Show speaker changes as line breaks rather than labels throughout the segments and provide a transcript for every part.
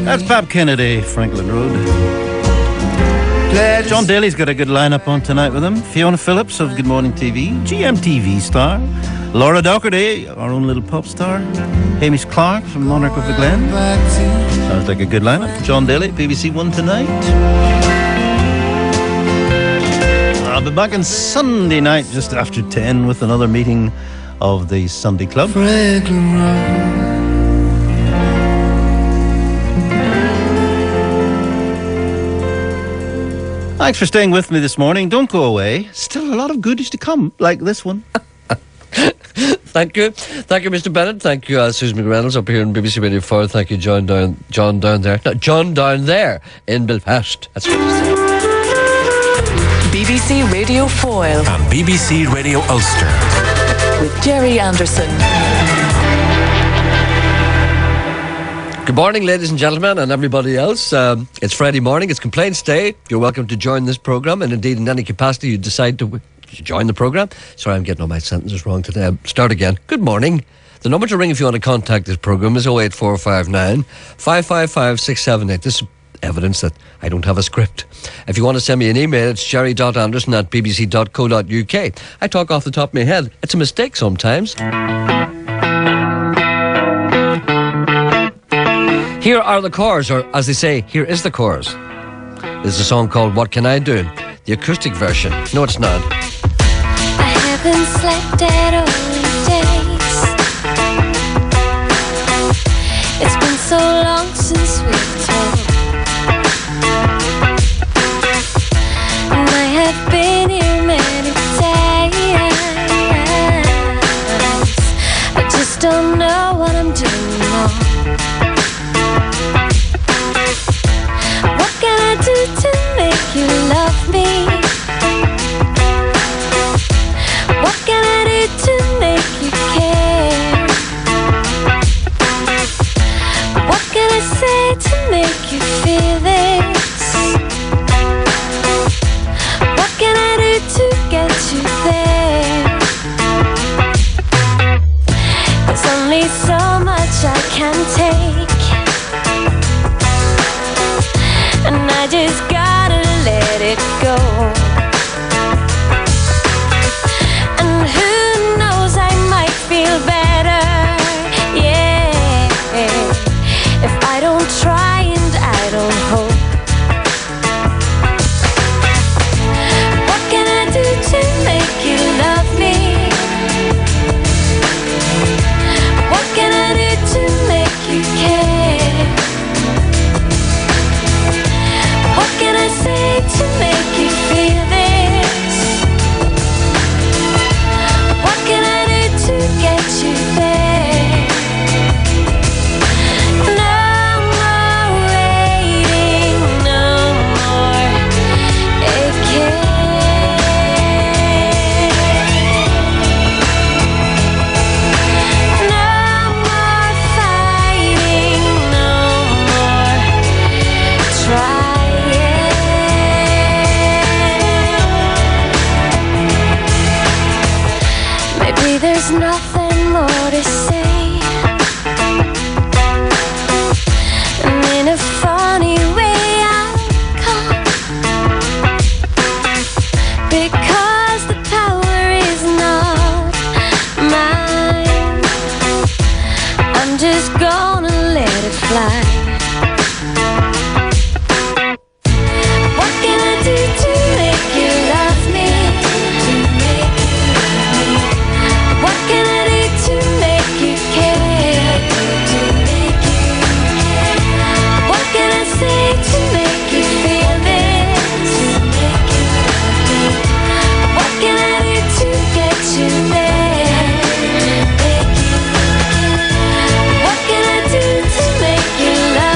That's Bob Kennedy, Franklin Road. John Daly's got a good lineup on tonight with him. Fiona Phillips of Good Morning TV, GMTV star. Laura Doherty, our own little pop star. Hamish Clark from Monarch of the Glen. Sounds like a good lineup. John Daly, BBC One tonight. I'll be back on Sunday night just after 10 with another meeting of the Sunday Club. Thanks for staying with me this morning. Don't go away. Still a lot of goodies to come, like this one.
Thank you, Mr. Bennett. Thank you, Susan McReynolds up here in BBC Radio 4. Thank you, John down there. No, John down there in Belfast. That's what he said.
BBC Radio Foyle
and BBC Radio Ulster
with Gerry Anderson.
Good morning, ladies and gentlemen, and everybody else. It's Friday morning. It's Complaints Day. You're welcome to join this programme, and indeed in any capacity you decide to join the programme. Sorry, I'm getting all my sentences wrong today. I'll start again. Good morning. The number to ring if you want to contact this programme is 08459 555 678. This is evidence that I don't have a script. If you want to send me an email, it's gerry.anderson@bbc.co.uk. I talk off the top of my head. It's a mistake sometimes. Here are the chorus, or as they say, here is the chorus. There's a song called What Can I Do? The acoustic version. No, it's not.
I haven't slept at all in days. It's been so long since we've talked. And I have been here many days. I just don't know what I'm doing wrong. What can I do to make you love me? What can I do to make you care? What can I say to make you feel this? What can I do to get you there? There's only so much I can take, and I just gotta let it go. And who knows, I might feel better, yeah, if I don't try and I don't hope. What can I do to make you love me? What can I do to make you care? What can I say to make you feel this? What can I do to get you there? No more waiting, no more aching. No more fighting, no more trying. Maybe there's nothing more to say, and in a funny way I'll come, because the power is not mine. I'm just gonna let it fly. What can I do to make you love me? What can I do to make you care? What can I say to make you feel this? What can I do to get you there? What can I do to make you love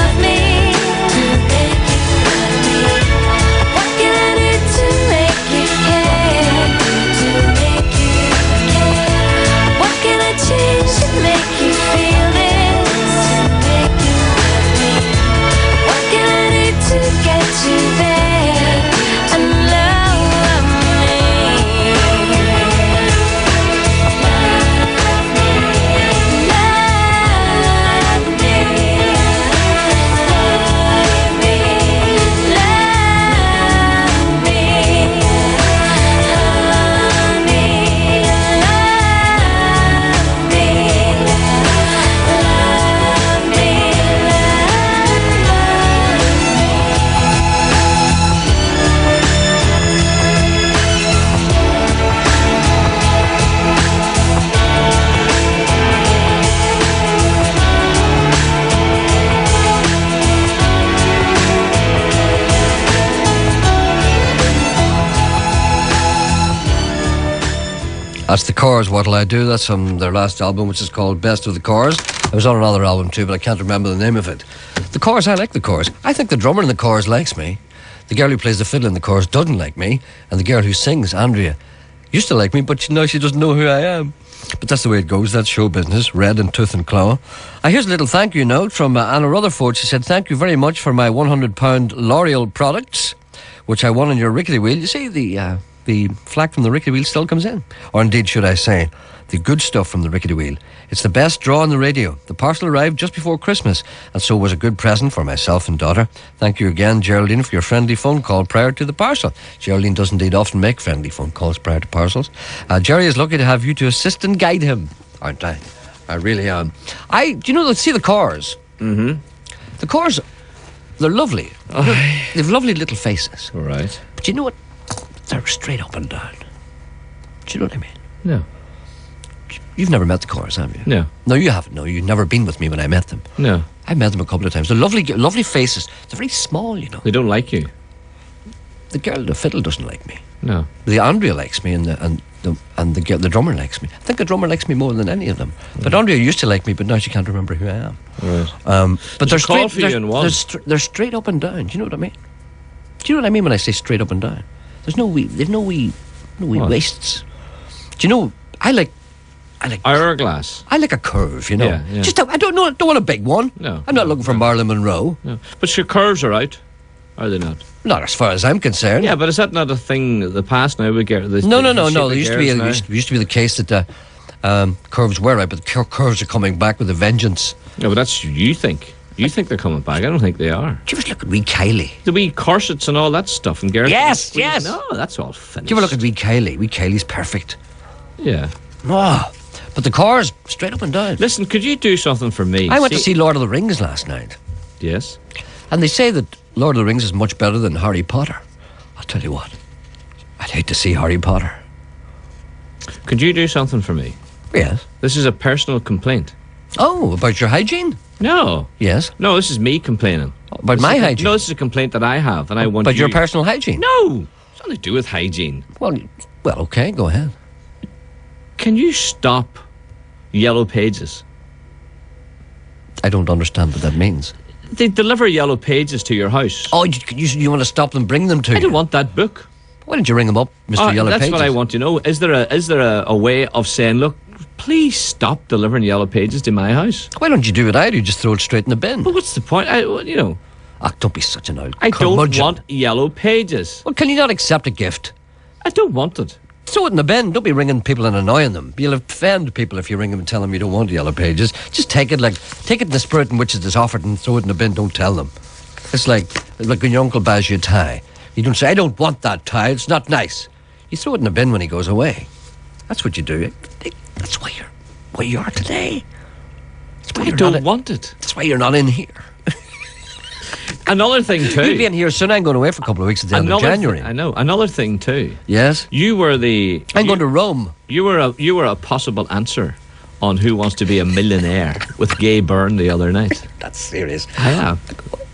That's the Cars, What'll I Do? That's from their last album, which is called Best of the Cars. I was on another album too, but I can't remember the name of it. The Cars, I like the Cars. I think the drummer in the Cars likes me. The girl who plays the fiddle in the Cars doesn't like me. And the girl who sings, Andrea, used to like me, but now she doesn't know who I am. But that's the way it goes. That's show business, red in tooth and claw. Here's a little thank you note from Anna Rutherford. She said, thank you very much for my £100 L'Oreal products, which I won on your rickety wheel. You see, the flack from the rickety wheel still comes in. Or indeed, should I say, the good stuff from the rickety wheel. It's the best draw on the radio. The parcel arrived just before Christmas, and so was a good present for myself and daughter. Thank you again, Geraldine, for your friendly phone call prior to the parcel. Geraldine does indeed often make friendly phone calls prior to parcels. Gerry is lucky to have you to assist and guide him, aren't I? I really am. See the Cars? Mm-hmm. The Cars, they're lovely. They've lovely little faces.
All right.
But you know what? They're straight up and down. Do you know what I mean?
No.
You've never met the Cars, have you?
No.
No, you haven't. No, you've never been with me when I met them.
No.
I met them a couple of times. They're lovely, lovely faces. They're very small, you know.
They don't like you.
The girl, the fiddle, doesn't like me.
No.
The Andrea likes me, and the drummer likes me. I think the drummer likes me more than any of them. But Andrea used to like me, but now she can't remember who I am.
Right.
But they're straight.
For you in one.
They're straight up and down. Do you know what I mean? Do you know what I mean when I say straight up and down? There's no wee waists. Do you know? I like
hourglass.
I like a curve, you know.
Yeah.
Just I don't want a big one.
No.
I'm not looking for Marilyn Monroe.
No. But your curves are out, are they not?
Not as far as I'm concerned.
Yeah, but is that not a thing of the past now? We get this.
No. There used to be the case that curves were out, but curves are coming back with a vengeance.
Yeah, but that's you think. You think they're coming back. I don't think they are.
Do you ever look at wee Kylie?
The wee corsets and all that stuff and Gerry.
Yes.
No, that's all finished.
Do you ever look at wee Kylie? Wee Kylie's perfect.
Yeah.
Oh, but the Cars, straight up and down.
Listen, could you do something for me?
I went to see Lord of the Rings last night.
Yes.
And they say that Lord of the Rings is much better than Harry Potter. I'll tell you what, I'd hate to see Harry Potter.
Could you do something for me?
Yes.
This is a personal complaint.
Oh, about your hygiene?
No.
Yes.
No, this is me complaining.
About my hygiene?
No, this is a complaint that I have, and I want
About
you...
your personal hygiene?
No. It's nothing to do with hygiene.
Well, okay, go ahead.
Can you stop Yellow Pages?
I don't understand what that means.
They deliver Yellow Pages to your house.
Oh, you want to stop them, bring them to you?
I don't want that book.
Why don't you ring them up, Mr. Yellow
that's
Pages?
what I want to know. Is there a way of saying, look, please stop delivering Yellow Pages to my house?
Why don't you do what I do? Just throw it straight in the bin.
Well, what's the point?
Don't be such an old
I don't
curmudgeon.
want Yellow Pages.
Well, can you not accept a gift?
I don't want it.
Throw it in the bin. Don't be ringing people and annoying them. You'll offend people if you ring them and tell them you don't want Yellow Pages. Just take it in the spirit in which it is offered and throw it in the bin. Don't tell them. It's like when your uncle buys you a tie. You don't say, I don't want that tie. It's not nice. You throw it in the bin when he goes away. That's what you do. That's why you are today.
I don't want it.
That's why you're not in here.
Another thing too.
You'll be in here soon. I'm going away for a couple of weeks at the end of January.
I know. Another thing too.
Yes.
I'm
going to Rome.
You were a possible answer on Who Wants to Be a Millionaire with Gay Byrne the other night.
That's serious.
I am.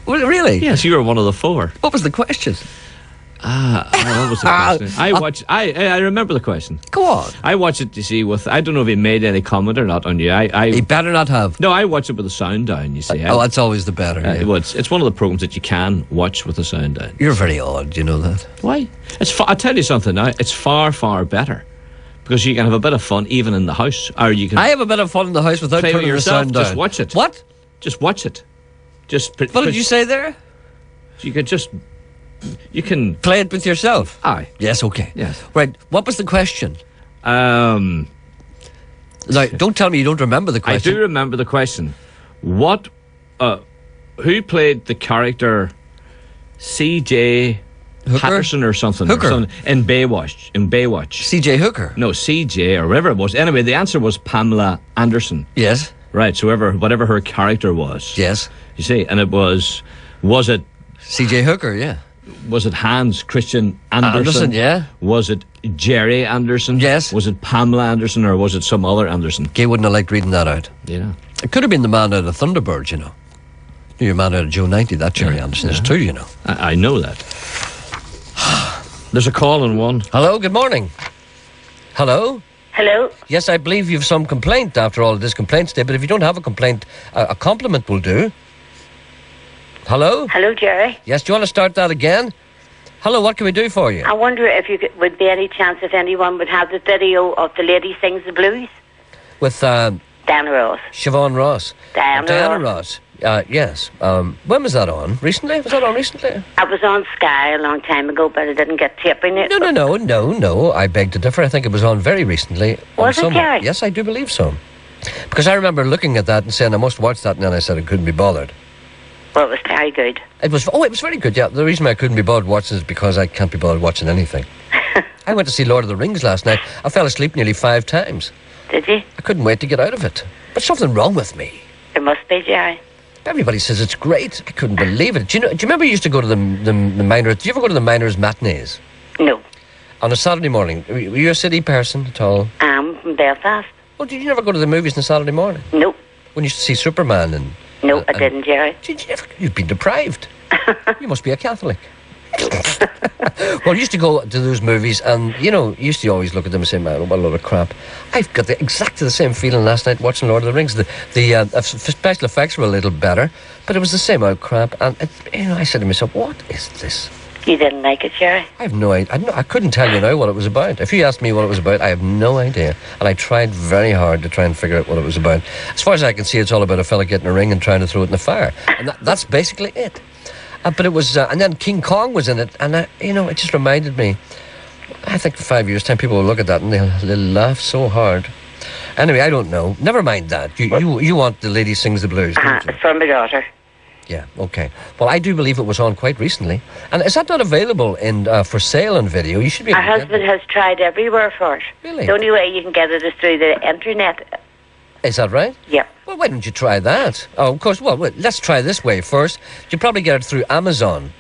Well, really?
Yes, you were one of the four.
What was the question?
What was the question? I remember the question.
Go on.
I watched it, you see, I don't know if he made any comment or not on you.
He better not have.
No, I watched it with the sound down, you see.
That's always the better. Yeah.
It's one of the programs that you can watch with the sound down.
You're very odd, you know that.
Why? I'll tell you something now. It's far, far better. Because you can have a bit of fun even in the house. Or you can...
I have a bit of fun in the house without turning the sound down.
Just watch it.
What?
Just watch it.
What did you say there?
You can...
Play it with yourself?
Aye.
Yes, okay.
Yes.
Right, what was the question? Now, don't tell me you don't remember the question.
I do remember the question. What... who played the character C.J. Patterson or something?
Hooker?
In Baywatch.
C.J. Hooker?
No, C.J. or whatever it was. Anyway, the answer was Pamela Anderson.
Yes.
Right, so whatever her character was.
Yes.
You see, and it was it...
C.J. Hooker, yeah.
Was it Hans Christian Andersen?
Anderson, yeah.
Was it Gerry Anderson?
Yes.
Was it Pamela Anderson or was it some other Anderson?
Gay wouldn't have liked reading that out.
Yeah.
It could have been the man out of Thunderbirds, you know. Your man out of Joe 90, that Gerry Anderson. There's two, you know.
I know that. There's a call on one.
Hello, good morning. Hello?
Hello?
Yes, I believe you've some complaint after all of this complaints day, but if you don't have a complaint, a compliment will do. Hello?
Hello, Gerry.
Yes, do you want to start that again? Hello, what can we do for you?
I wonder if would be any chance if anyone would have the video of the lady sings the blues?
With
Diana Ross.
Siobhan Ross.
Diana
Ross. Yes. When was that on? Recently? Was that on recently?
I was on Sky a long time ago, but I didn't get taping it.
No. I beg to differ. I think it was on very recently.
Was it, Gerry?
Yes, I do believe so. Because I remember looking at that and saying, I must watch that, and then I said I couldn't be bothered.
Well, it was very good.
It was very good, yeah. The reason I couldn't be bothered watching is because I can't be bothered watching anything. I went to see Lord of the Rings last night. I fell asleep nearly 5 times.
Did you?
I couldn't wait to get out of it. But something wrong with me.
There must be, Gerry.
Everybody says it's great. I couldn't believe it. Do you remember you used to go to the miners? Did you ever go to the miners' matinees?
No.
On a Saturday morning? Were you a city person at all?
I'm from Belfast.
Oh, did you never go to the movies on a Saturday morning?
No.
When you used to see Superman and...
No, I didn't, Gerry.
You've been deprived. You must be a Catholic. Well, I used to go to those movies and, you used to always look at them and say, man, what a load of crap. I've got exactly the same feeling last night watching Lord of the Rings. The special effects were a little better, but it was the same old crap. And, I said to myself, what is this?
You didn't like it, Gerry?
I have no idea. I couldn't tell you now what it was about. If you asked me what it was about, I have no idea. And I tried very hard to try and figure out what it was about. As far as I can see, it's all about a fella getting a ring and trying to throw it in the fire. And that's basically it. But it was... and then King Kong was in it. And, it just reminded me... I think in 5 years' time, people will look at that and they'll laugh so hard. Anyway, I don't know. Never mind that. You want The Lady Sings the Blues, don't you?
It's from my daughter.
Yeah, okay. Well, I do believe it was on quite recently. And is that not available for sale on video? You should be...
Our husband has tried everywhere for it.
Really?
The only way you can get it is through the internet.
Is that right?
Yeah.
Well, why don't you try that? Oh, of course. Well, let's try this way first. You probably get it through Amazon.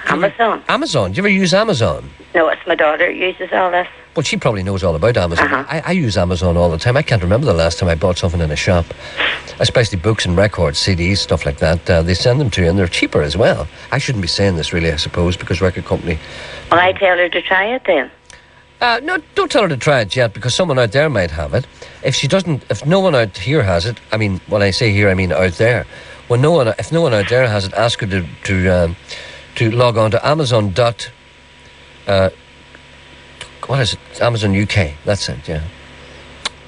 Amazon?
Amazon. Do you ever use Amazon?
No, it's my daughter who uses all this.
Well, she probably knows all about Amazon. I use Amazon all the time. I can't remember the last time I bought something in a shop, especially books and records, CDs, stuff like that. They send them to you, and they're cheaper as well. I shouldn't be saying this, really, I suppose, because record company...
Well, I tell her to try it, then.
No, don't tell her to try it yet, because someone out there might have it. If no one out here has it, I mean, when I say here, I mean out there. If no one out there has it, ask her to log on to Amazon. What is it? Amazon UK. That's it, yeah.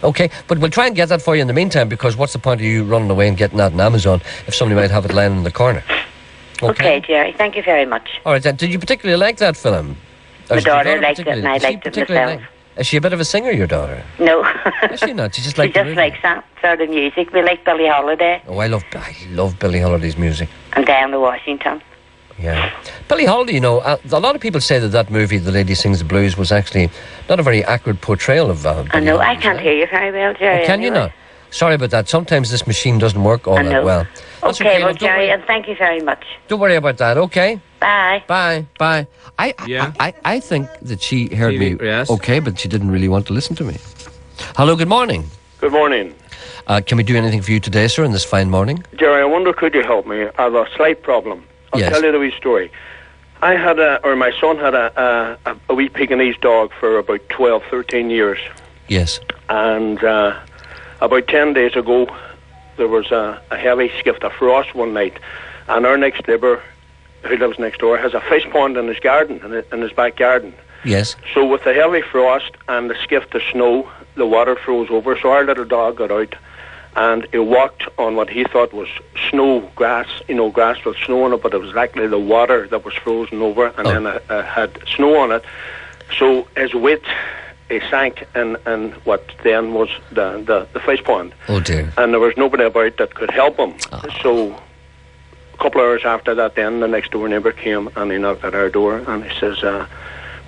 Okay, but we'll try and get that for you in the meantime, because what's the point of you running away and getting that on Amazon if somebody might have it lying in the corner?
Okay, Gerry. Thank you very much.
All right, then. Did you particularly like that film?
My daughter liked it, and I liked it myself.
Is she a bit of a singer, your daughter?
No.
Is she not? She just likes
that sort of music. We like Billie Holiday.
Oh, I love Billie Holiday's music.
And Diana Washington.
Yeah. Billie Holiday, a lot of people say that movie, The Lady Sings the Blues, was actually not a very accurate portrayal of
I know, I can't hear you very well, Gerry.
Oh, can you not? Sorry about that. Sometimes this machine doesn't work all that well.
Okay, well, Gerry, and thank you very much.
Don't worry about that, okay?
Bye.
Bye. I think that she heard me okay, but she didn't really want to listen to me. Hello, good morning.
Good morning.
Can we do anything for you today, sir, in this fine morning?
Gerry, I wonder, could you help me? I have a slight problem. I'll tell you the wee story. My son had a wee Pekingese dog for about 12, 13 years.
Yes.
And about 10 days ago, there was a heavy skift of frost one night, and our next neighbour, who lives next door, has a fish pond in his garden, in his back garden.
Yes.
So with the heavy frost and the skift of snow, the water froze over, so our little dog got out, and he walked on what he thought was snow, grass with snow on it, but it was actually the water that was frozen over, and then it had snow on it. So his weight, he sank in what then was the fish pond.
Oh dear.
And there was nobody about that could help him. So a couple of hours after that, then the next door neighbour came and he knocked at our door and he says,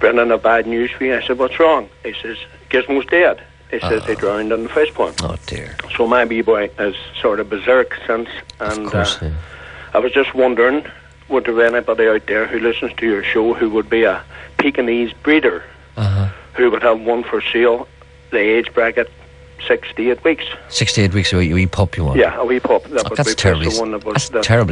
Brendan, a bad news for you. I said, what's wrong? He says, Gizmo's dead. He says he drowned in the fish pond.
Oh dear.
So my wee boy is sort of berserk since, and
of course,
I was just wondering, would there be anybody out there who listens to your show who would be a Pekingese breeder, who would have one for sale, the age bracket 6 to 8 weeks? 6 to
8 weeks, a wee pup you want?
Yeah, a wee pup.
That's terribly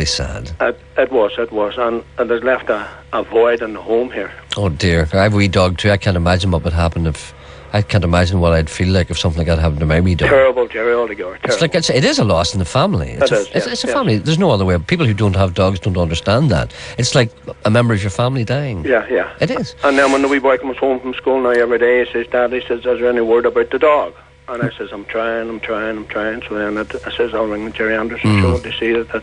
sad.
It was, and there's left a void in the home here.
Oh dear, I have a wee dog too. I can't imagine what would happen if I can't imagine what I'd feel like if something like that happened to my wee dog.
Terrible, Gerry, altogether.
It's like it is a loss in the family. It's a family. There's no other way. People who don't have dogs don't understand that. It's like a member of your family dying.
Yeah.
It is.
And then when the wee boy comes home from school now every day, he says, Dad, he says, is there any word about the dog? And I says, I'm trying. So then I says, I'll ring the Gerry Anderson show to see that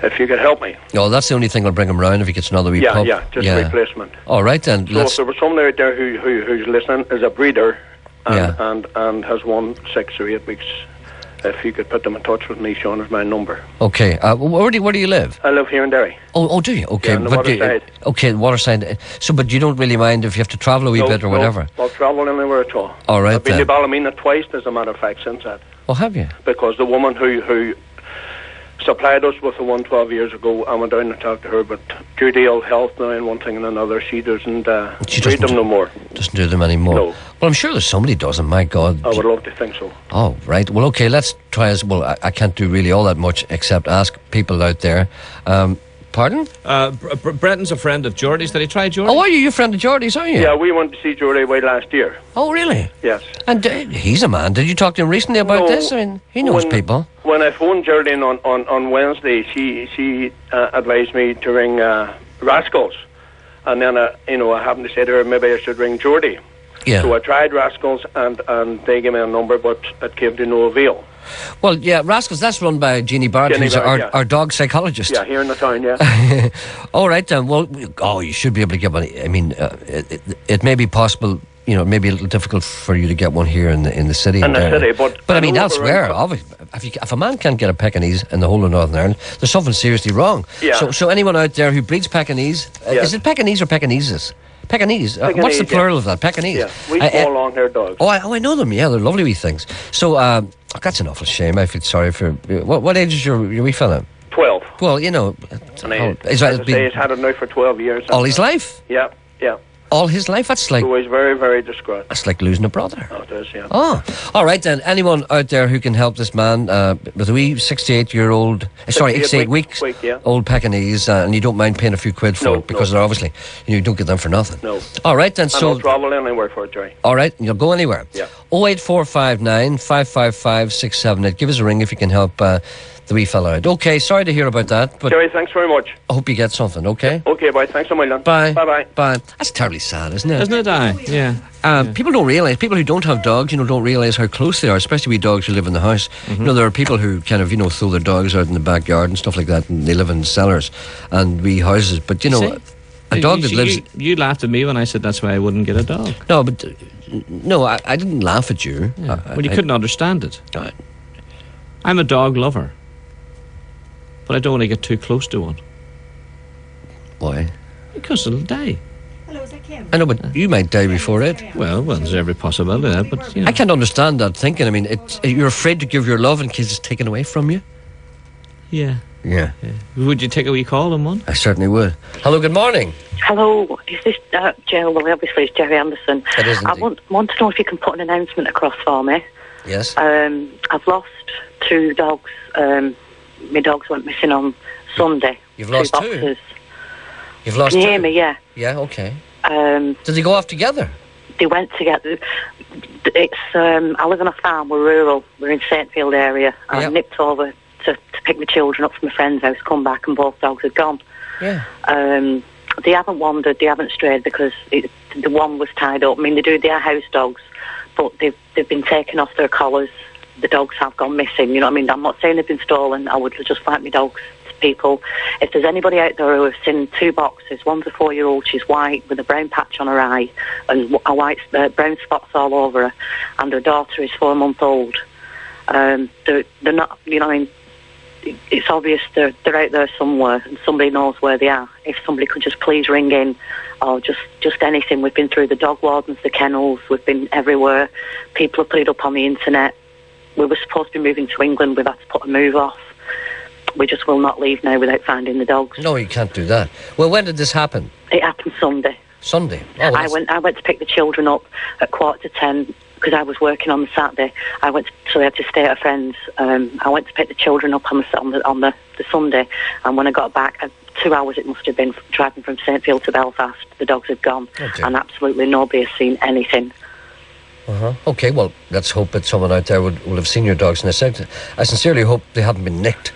if you could help me.
Oh, that's the only thing that'll bring him round if he gets another wee pup.
Yeah, just a replacement.
All right, then.
So if there was someone out there who's listening, is a breeder and has 1 6 or 8 weeks, if you could put them in touch with me, Sean is my number.
Okay. Where do you live?
I live here in Derry.
Oh, do you? Okay.
Yeah, on the waterside.
Okay, waterside. So, but you don't really mind if you have to travel a wee bit or whatever?
No, I'll travel anywhere at all.
All right,
I've been to Ballymena twice, as a matter of fact, since that.
Oh, have you?
Because the woman who supplied us with the one 12 years ago, I went down and talked to her, but due to ill health now and one thing and another, she doesn't breed them no more.
Doesn't do them anymore? No. Well, I'm sure there's somebody doesn't, my God.
I would love to think so.
Oh, right. Well, okay, let's try as... Well, I can't do really all that much except ask people out there. Pardon?
Brenton's a friend of Geordie's. Did he try Geordie?
Oh, are you? You're a friend of Geordie's, are you?
Yeah, we went to see Geordie way last year.
Oh, really?
Yes.
And he's a man. Did you talk to him recently about this? I mean, he knows people.
When I phoned Gerry on Wednesday, she advised me to ring Rascals. And then, I happened to say to her, maybe I should ring Geordie.
Yeah.
So I tried Rascals, and they gave me a number, but it came to no avail.
Well, yeah, Rascals, that's run by Jeannie Barrett, who's our dog psychologist.
Yeah, here in the town, yeah.
All right, then. Well, you should be able to get one. I mean, it may be possible, it may be a little difficult for you to get one here in the city.
In the city, but
I mean, elsewhere, obviously, if a man can't get a Pekingese in the whole of Northern Ireland, there's something seriously wrong.
Yeah.
So anyone out there who breeds Pekingese, is it Pekingese or Pekingeses? Pekingese. What's the plural of that? Pekingese.
Yeah, we small long-haired dogs.
I know them. Yeah, they're lovely wee things. So that's an awful shame. I feel sorry for. What age is your wee fella?
12.
Well,
And he's had it now for 12 years.
All his life.
Yeah.
All his life. That's like.
So he's very, very distraught.
That's like losing a brother.
Oh, it is, yeah.
Oh, all right then. Anyone out there who can help this man with a wee 68-year-old, 68 weeks old Pekingese, and you don't mind paying a few quid for it because they're obviously you don't get them for nothing.
No.
All right then. So
I'll travel anywhere for it, Gerry.
All right, you'll go anywhere.
Yeah.
08459 555 678. Give us a ring if you can help the wee fella out. Okay, sorry to hear about that, but
Gerry, thanks very much.
I hope you get something. Okay.
Okay, bye. Thanks a million.
Bye.
Bye.
That's terribly sad, isn't it?
Isn't it? Yeah.
People don't realise. People who don't have dogs, don't realise how close they are. Especially with dogs who live in the house.
Mm-hmm.
There are people who kind of throw their dogs out in the backyard and stuff like that, and they live in cellars and wee houses. But a dog that lives.
You laughed at me when I said that's why I wouldn't get a dog.
No, but no, I didn't laugh at you.
Yeah. Well, you couldn't understand it. I'm a dog lover, but I don't want to get too close to one.
Why?
Because it'll die.
I know, but you might die before it.
Well, there's every possibility of that, but
I can't understand that thinking. I mean, you're afraid to give your love in case it's taken away from you.
Yeah. Would you take a wee call on one?
I certainly would. Hello, good morning.
Hello, is this Gerry? Well, obviously it's Gerry Anderson.
It is indeed.
I want to know if you can put an announcement across for me.
Yes.
I've lost 2 dogs. My dogs went missing on Sunday.
You've lost 2
boxes.
You've lost
Can you
2?
hear me? Yeah.
Yeah, okay.
Did
they go off together?
They went together. It's I live on a farm. We're rural. We're in Saintfield area. I nipped over to pick my children up from a friend's house, come back, and both dogs had gone.
Yeah.
They haven't wandered, they haven't strayed because the one was tied up. I mean, they are house dogs, but they've been taken off their collars. The dogs have gone missing. You know what I mean? I'm not saying they've been stolen. I would just like my dogs to people. If there's anybody out there who has seen 2 boxes, one's a 4-year-old, she's white with a brown patch on her eye and a white brown spots all over her, and her daughter is 4 months old. They're not, you know what I mean? It's obvious they're out there somewhere and somebody knows where they are. If somebody could just please ring in or just anything. We've been through the dog wardens, the kennels, we've been everywhere. People have put it up on the internet. We were supposed to be moving to England. We've had to put a move off. We just will not leave now without finding the dogs.
No, you can't do that. Well, when did this happen?
It happened Sunday.
Sunday? Oh, well,
I went to pick the children up at 10:15 because I was working on the Saturday. So I had to stay at a friend's. I went to pick the children up on the Sunday, and when I got back, 2 hours it must have been, driving from Saintfield to Belfast. The dogs had gone, and absolutely nobody has seen anything.
Okay, well, let's hope that someone out there will have seen your dogs. And I sincerely hope they haven't been nicked.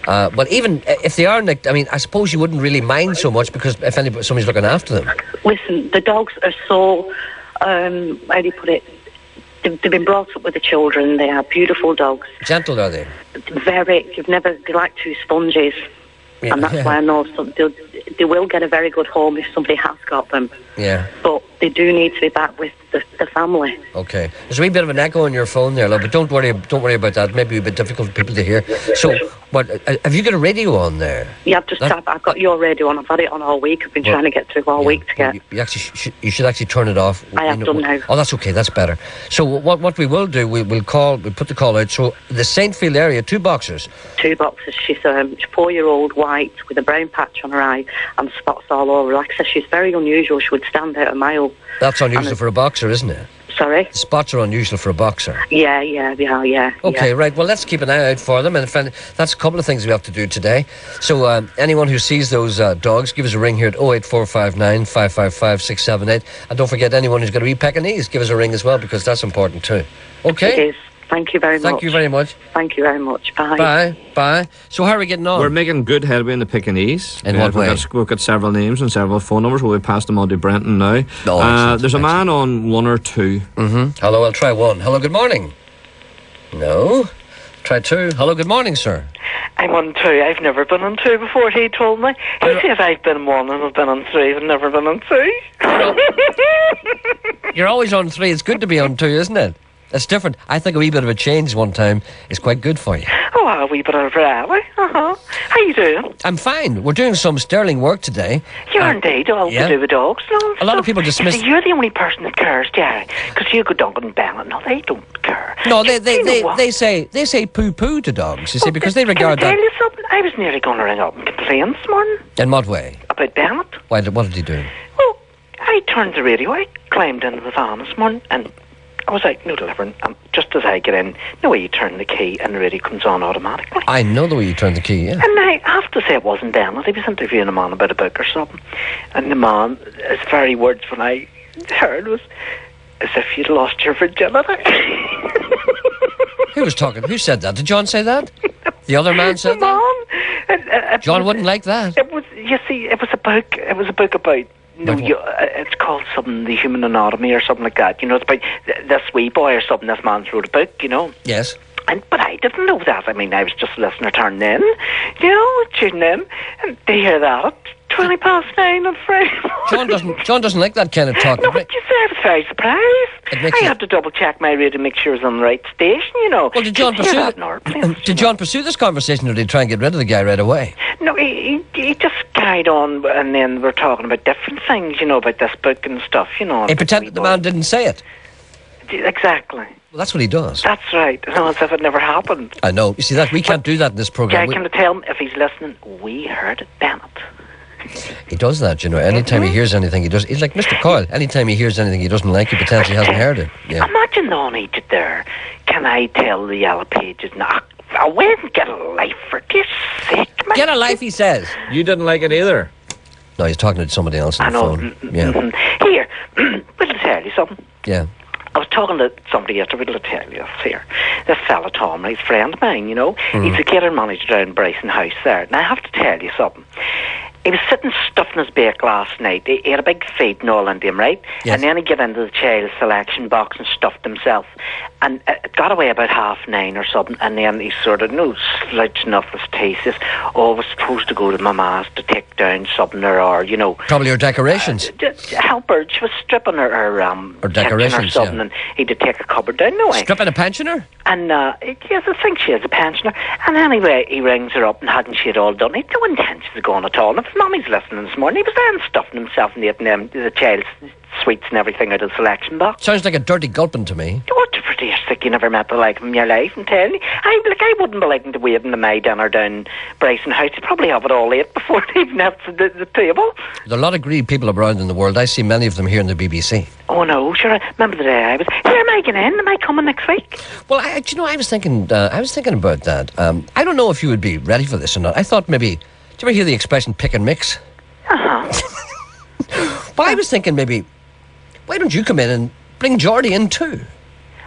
But even if they are nicked, I mean, I suppose you wouldn't really mind so much because if somebody's looking after them.
Listen, the dogs are so, how do you put it? They've been brought up with the children. They are beautiful dogs.
Gentle, are they?
They're like two sponges.
Yeah.
And that's why I know they will get a very good home if somebody has got them.
Yeah.
But they do need to be back with the family.
Okay. There's a wee bit of an echo on your phone there, love, but don't worry about that. Maybe a bit difficult for people to hear. So, what have you got a radio on there?
Yeah, I've got your radio on. I've had it on all week. I've been trying to get through all week to get.
You should actually turn it off.
I have done now.
Oh, that's okay. That's better. So what we will do, we'll put the call out. So the Saintfield area, 2 boxers.
2 boxers. She's a 4-year-old white with a brown patch on her eye and spots all over. Like I said, she's very unusual. She would stand out a mile.
That's unusual for a boxer, isn't it?
Sorry?
The spots are unusual for a boxer.
Yeah.
Okay, right. Well, let's keep an eye out for them. And that's a couple of things we have to do today. So anyone who sees those dogs, give us a ring here at 08459 555 678. And don't forget, anyone who's got a wee Pekingese, give us a ring as well, because that's important too. Okay?
It is. Thank you very much.
Thank you very much.
Thank you very much. Bye.
Bye. So how are we getting on?
We're making good headway in the Pekingese.
In what way?
We've got several names and several phone numbers. We'll pass them on to Brenton now. There's a man on 1 or 2.
Hello, I'll try 1. Hello, good morning. No. Try 2. Hello, good morning, sir.
I'm on 2. I've never been on 2 before, he told me. He said I've been 1 and I've been on 3. I've never been on 2.
You're always on 3. It's good to be on 2, isn't it? It's different. I think a wee bit of a change one time is quite good for you.
Oh, a wee bit of variety. How you doing?
I'm fine. We're doing some sterling work today.
You are indeed. All to do with dogs. No,
a lot of people dismiss...
You see, you're the only person that cares, Gerry. Because you go Duncan and Bennett. No, they don't care.
No, they say poo-poo to dogs, you see, because they regard that...
Can I tell you something? I was nearly going to ring up and complain this morning.
In what way?
About Bennett.
What did he do?
Well, I turned the radio. I climbed into the van this morning and... I was like, no delivering, and just as I get in, the way you turn the key and the radio comes on automatically.
I know the way you turn the key, yeah.
And I have to say it wasn't Bennett. He was interviewing a man about a book or something. And the man, his very words when I heard was, as if you'd lost your virginity.
Who was talking? Who said that? Did John say that? The other man said that? John wouldn't like that.
It was, you see, it was a book. It was a book about... No, it's called something, The Human Anatomy or something like that. You know, it's about this wee boy or something. This man's wrote a book, you know.
Yes.
But I didn't know that. I mean, I was just listening, turning in, you know, tuning in, and to hear that at 9:20 on Friday.
John doesn't like that kind of talk.
No, but you see, I was very surprised. I had to double check my radio to make sure it was on the right station, you know.
Well, did John pursue this conversation, or did he try and get rid of the guy right away?
No, he just carried on, and then we're talking about different things, you know, about this book and stuff, you know.
He pretended the man didn't say it.
Exactly.
Well, that's what he does.
That's right. No, as if it never happened.
I know. You see, that we can't do that in this programme.
Can I tell him, if he's listening, we heard it, Bennett.
He does that, you know. Anytime he hears anything, he does. He's like Mr. Coyle. Anytime he hears anything he doesn't like, he pretends he hasn't heard it. Yeah.
Imagine the on Egypt there. Can I tell the Yellow Pages? Nah, I wouldn't get a life for this sake, man.
Get a life, he says.
You didn't like it either.
No, he's talking to somebody else on the phone. Yeah.
Here, will I tell you something?
Yeah.
I was talking to somebody yesterday, will I tell you this here? This fella, Tom, he's a friend of mine, you know. He's a catering manager down in Bryson House there. And I have to tell you something. He was sitting stuffing his bake last night. He had a big feed and all into him, right? Yes. And then he got into the child selection box and stuffed himself. And it got away about 9:30 or something. And then he sort of, slouching off his teeth. Says, I was supposed to go to Mama's to take down something or you know.
Probably her decorations.
Help her. She was stripping her
decorations
or something. Yeah. And he had to take a cupboard down. No way.
Stripping a pensioner?
And yes, I think she is a pensioner. And anyway, he rings her up and hadn't she it all done. He had no intentions of going at all. And if Mommy's listening this morning, he was there and stuffing himself and eating the child's sweets and everything out of the selection box.
Sounds like a dirty gulping to me.
What for dear sake, you never met the like of him in your life, I'm telling you. I wouldn't be liking to wait in the my dinner down Bryson House. He'd probably have it all ate before it even have the table.
There are a lot of greedy people around in the world. I see many of them here in the BBC.
Oh no, sure. I remember the day I was here. Am I getting in? Am I coming next week?
Well, I was thinking about that. I don't know if you would be ready for this or not. I thought maybe. Do you ever hear the expression pick and mix?
Uh-huh.
Well, I was thinking maybe, why don't you come in and bring Geordie in too.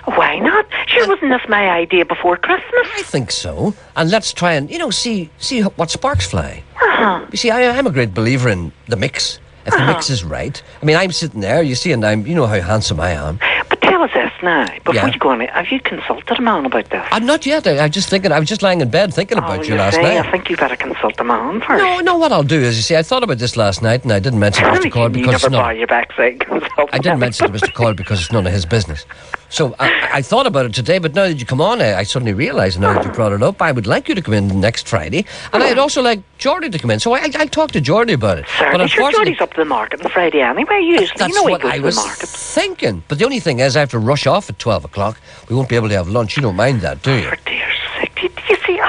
Why not? Sure, wasn't this my idea before Christmas?
I think so. And let's try and, see what sparks fly.
Uh-huh.
You see, I'm a great believer in the mix. If the mix is right. I mean, I'm sitting there, you see, and you know how handsome I am.
But tell us this now, before
Yeah.
you go on, have you consulted a man about this?
Not yet. I was just lying in bed thinking about you last night.
I think you better consult the man first.
No, what I'll do is, you see, I thought about this last night, and I didn't mention it to Mr. Coyle
You
because
never
it's not...
buy your backside consult.
I didn't mention it to Mr. Coyle because it's none of his business. So I thought about it today, but now that you come on, I suddenly realised, now that you brought it up, I would like you to come in next Friday, and I'd also like Geordie to come in. So I'll talk to Geordie about it.
Certainly, sure, Geordie's up to the market on Friday anyway, usually.
That's
you know
what
he goes
I
to
was
the market.
thinking. But the only thing is, I have to rush off at 12 o'clock. We won't be able to have lunch. You don't mind that, do you?
For dear's sake, do you see,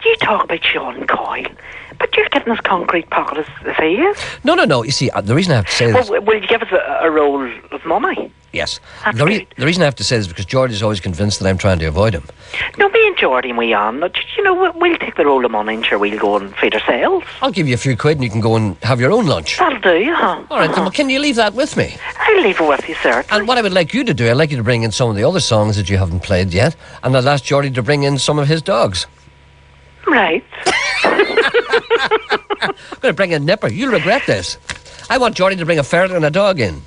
you talk about Sean Coyle, but you're getting as concrete pocket as he is.
No. You see, the reason I have to say this...
Well, will you give us a roll of money?
Yes.
That's
The
great.
reason I have to say this is because Geordie's always convinced that I'm trying to avoid him.
No, me and Geordie and we on. We'll take the roll of money and sure we'll go and feed ourselves.
I'll give you a few quid and you can go and have your own lunch.
That'll do, huh?
All right, then, well, can you leave that with me?
I'll leave it with you, sir.
And what I would like you to do, I'd like you to bring in some of the other songs that you haven't played yet, and I'll ask Geordie to bring in some of his dogs.
Right.
I'm going to bring in Nipper. You'll regret this. I want Geordie to bring a ferret and a dog in.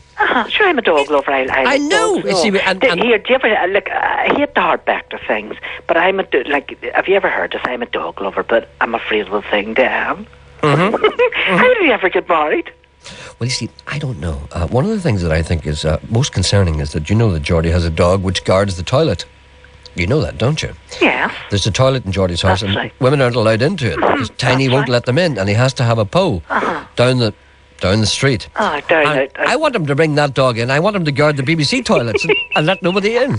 Sure, I'm a dog lover.
I know.
Dogs,
See,
no.
and-
Here, do you ever look? I hate the hard back to things, but I'm have you ever heard this? I'm a dog lover, but I'm afraid of the thing, Dan.
Mm-hmm.
How did you ever get married?
Well, you see, I don't know. One of the things that I think is most concerning is that you know that Geordie has a dog which guards the toilet. You know that, don't you?
Yes.
There's a toilet in Geordie's house,
That's
and
right.
women aren't allowed into it because Tiny
that's
won't
right.
let them in, and he has to have a po down the street.
Oh, down
And
it.
I want him to bring that dog in. I want him to guard the BBC toilets and let nobody in.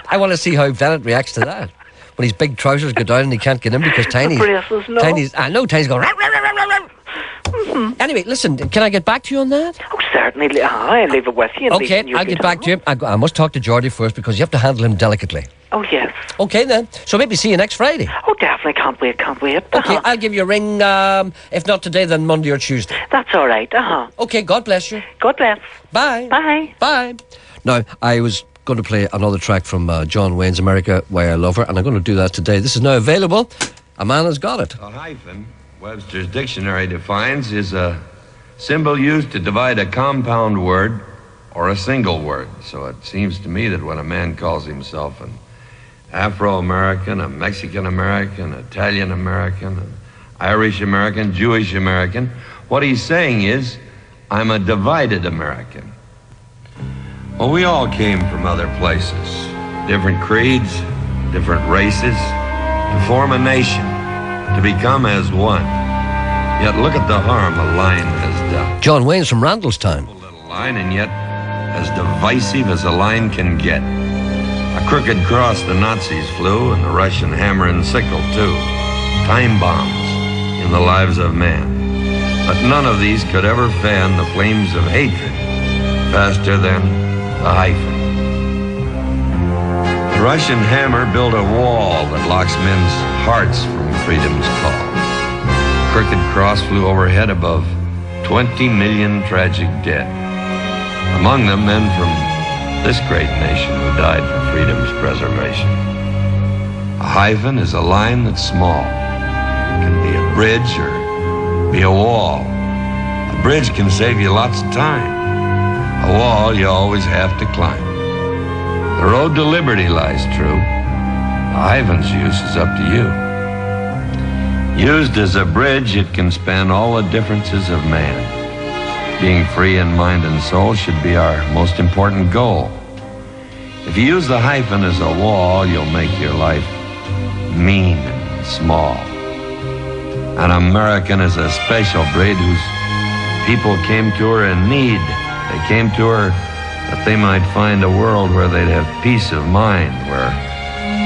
I want to see how Bennett reacts to that. When his big trousers go down and he can't get in because Tiny's...
braces, no.
I know Tiny's going... "Rah, rah, rah, rah, rah." Anyway, listen, can I get back to you on that?
Oh, certainly. I'll leave it with you. and
Okay,
leave you
I'll
to
get back to you. I must talk to Geordie first because you have to handle him delicately.
Oh, yes.
Okay, then. So maybe see you next Friday.
Oh, definitely. Can't wait.
Okay, I'll give you a ring, if not today, then Monday or Tuesday.
That's all right.
Okay, God bless you.
God bless.
Bye.
Bye.
Bye. Now, I was going to play another track from John Wayne's America, Why I Love Her, and I'm going to do that today. This is now available. A man has got it.
A hyphen, Webster's dictionary defines, is a symbol used to divide a compound word or a single word. So it seems to me that when a man calls himself an Afro-American, a Mexican-American, Italian-American, an Irish-American, Jewish-American, what he's saying is, I'm a divided American. Well, we all came from other places, different creeds, different races, to form a nation, to become as one. Yet look at the harm a line has done.
John Wayne's from Randallstown.
A little line, and yet as divisive as a line can get. A crooked cross the Nazis flew, and the Russian hammer and sickle too. Time bombs in the lives of man. But none of these could ever fan the flames of hatred faster than the hyphen. The Russian hammer built a wall that locks men's hearts from freedom's call. The crooked cross flew overhead above 20 million tragic dead. Among them, men from this great nation who died for freedom's preservation. A hyphen is a line that's small. It can be a bridge or be a wall. A bridge can save you lots of time. A wall you always have to climb. The road to liberty lies true. The hyphen's use is up to you. Used as a bridge, it can span all the differences of man. Being free in mind and soul should be our most important goal. If you use the hyphen as a wall, you'll make your life mean and small. An American is a special breed whose people came to her in need. They came to her that they might find a world where they'd have peace of mind, where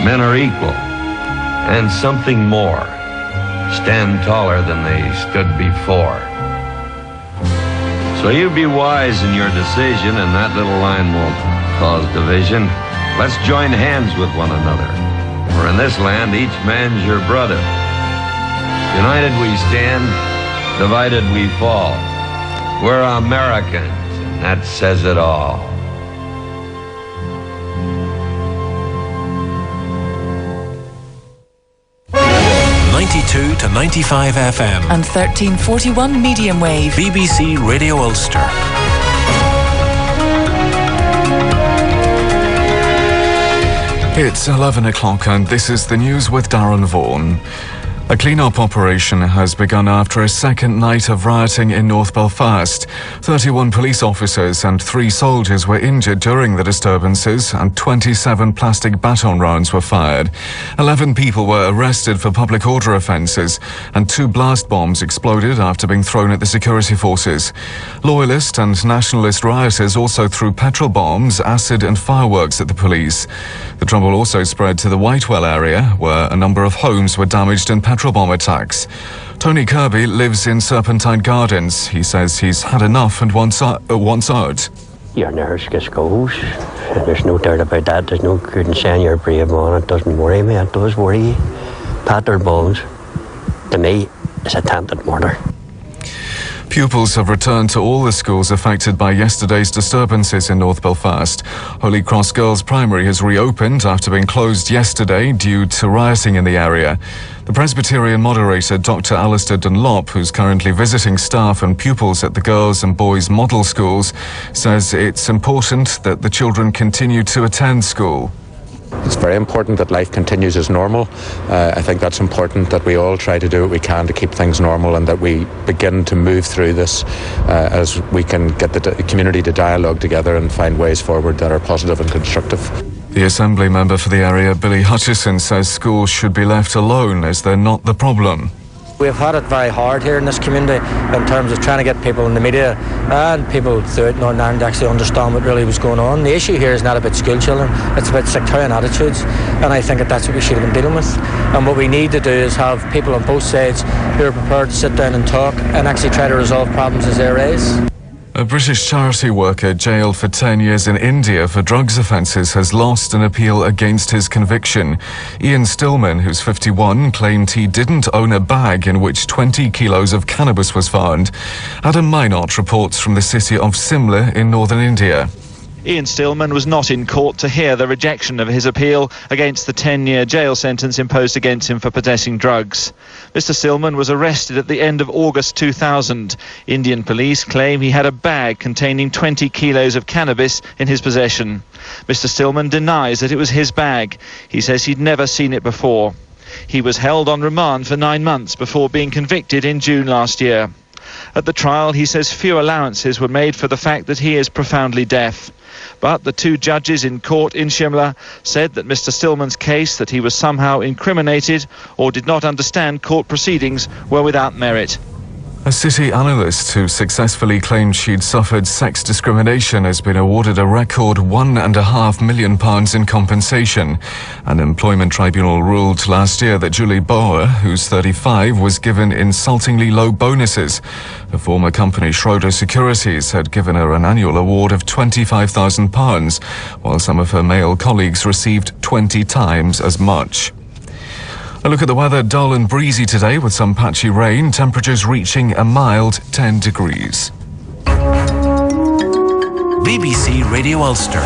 men are equal, and something more, stand taller than they stood before. So you be wise in your decision, and that little line won't cause division. Let's join hands with one another, for in this land each man's your brother. United we stand, divided we fall. We're Americans, and that says it all.
92 to 95 FM.
and 1341 medium wave.
BBC Radio Ulster.
It's 11 o'clock and this is the news with Darren Vaughan. A clean-up operation has begun after a second night of rioting in North Belfast. 31 police officers and 3 soldiers were injured during the disturbances and 27 plastic baton rounds were fired. 11 people were arrested for public order offences and 2 blast bombs exploded after being thrown at the security forces. Loyalist and nationalist rioters also threw petrol bombs, acid and fireworks at the police. The trouble also spread to the Whitewell area, where a number of homes were damaged in petrol bomb attacks. Tony Kirby lives in Serpentine Gardens. He says he's had enough and wants out.
Your nerves just goes. There's no doubt about that. There's no good in saying you're brave, man. It doesn't worry me. It does worry you. Petrol bombs, to me, is attempted murder.
Pupils have returned to all the schools affected by yesterday's disturbances in North Belfast. Holy Cross Girls Primary has reopened after being closed yesterday due to rioting in the area. The Presbyterian moderator, Dr. Alistair Dunlop, who's currently visiting staff and pupils at the girls' and boys' model schools, says it's important that the children continue to attend school.
It's very important that life continues as normal. I think that's important that we all try to do what we can to keep things normal and that we begin to move through this as we can get the community to dialogue together and find ways forward that are positive and constructive.
The Assembly member for the area, Billy Hutchison, says schools should be left alone as they're not the problem.
We've had it very hard here in this community in terms of trying to get people in the media and people throughout Northern Ireland to actually understand what really was going on. The issue here is not about school children, it's about sectarian attitudes, and I think that's what we should have been dealing with. And what we need to do is have people on both sides who are prepared to sit down and talk and actually try to resolve problems as they arise.
A British charity worker jailed for 10 years in India for drugs offences has lost an appeal against his conviction. Ian Stillman, who's 51, claimed he didn't own a bag in which 20 kilos of cannabis was found. Adam Minot reports from the city of Simla in northern India.
Ian Stillman was not in court to hear the rejection of his appeal against the 10-year jail sentence imposed against him for possessing drugs. Mr. Stillman was arrested at the end of August 2000. Indian police claim he had a bag containing 20 kilos of cannabis in his possession. Mr. Stillman denies that it was his bag. He says he'd never seen it before. He was held on remand for 9 months before being convicted in June last year. At the trial, he says few allowances were made for the fact that he is profoundly deaf. But the 2 judges in court in Shimla said that Mr. Stillman's case that he was somehow incriminated or did not understand court proceedings were without merit.
A city analyst who successfully claimed she'd suffered sex discrimination has been awarded a record £1.5 million in compensation. An employment tribunal ruled last year that Julie Bauer, who's 35, was given insultingly low bonuses. The former company Schroeder Securities had given her an annual award of £25,000, while some of her male colleagues received 20 times as much. A look at the weather, dull and breezy today with some patchy rain, temperatures reaching a mild 10 degrees.
BBC Radio Ulster.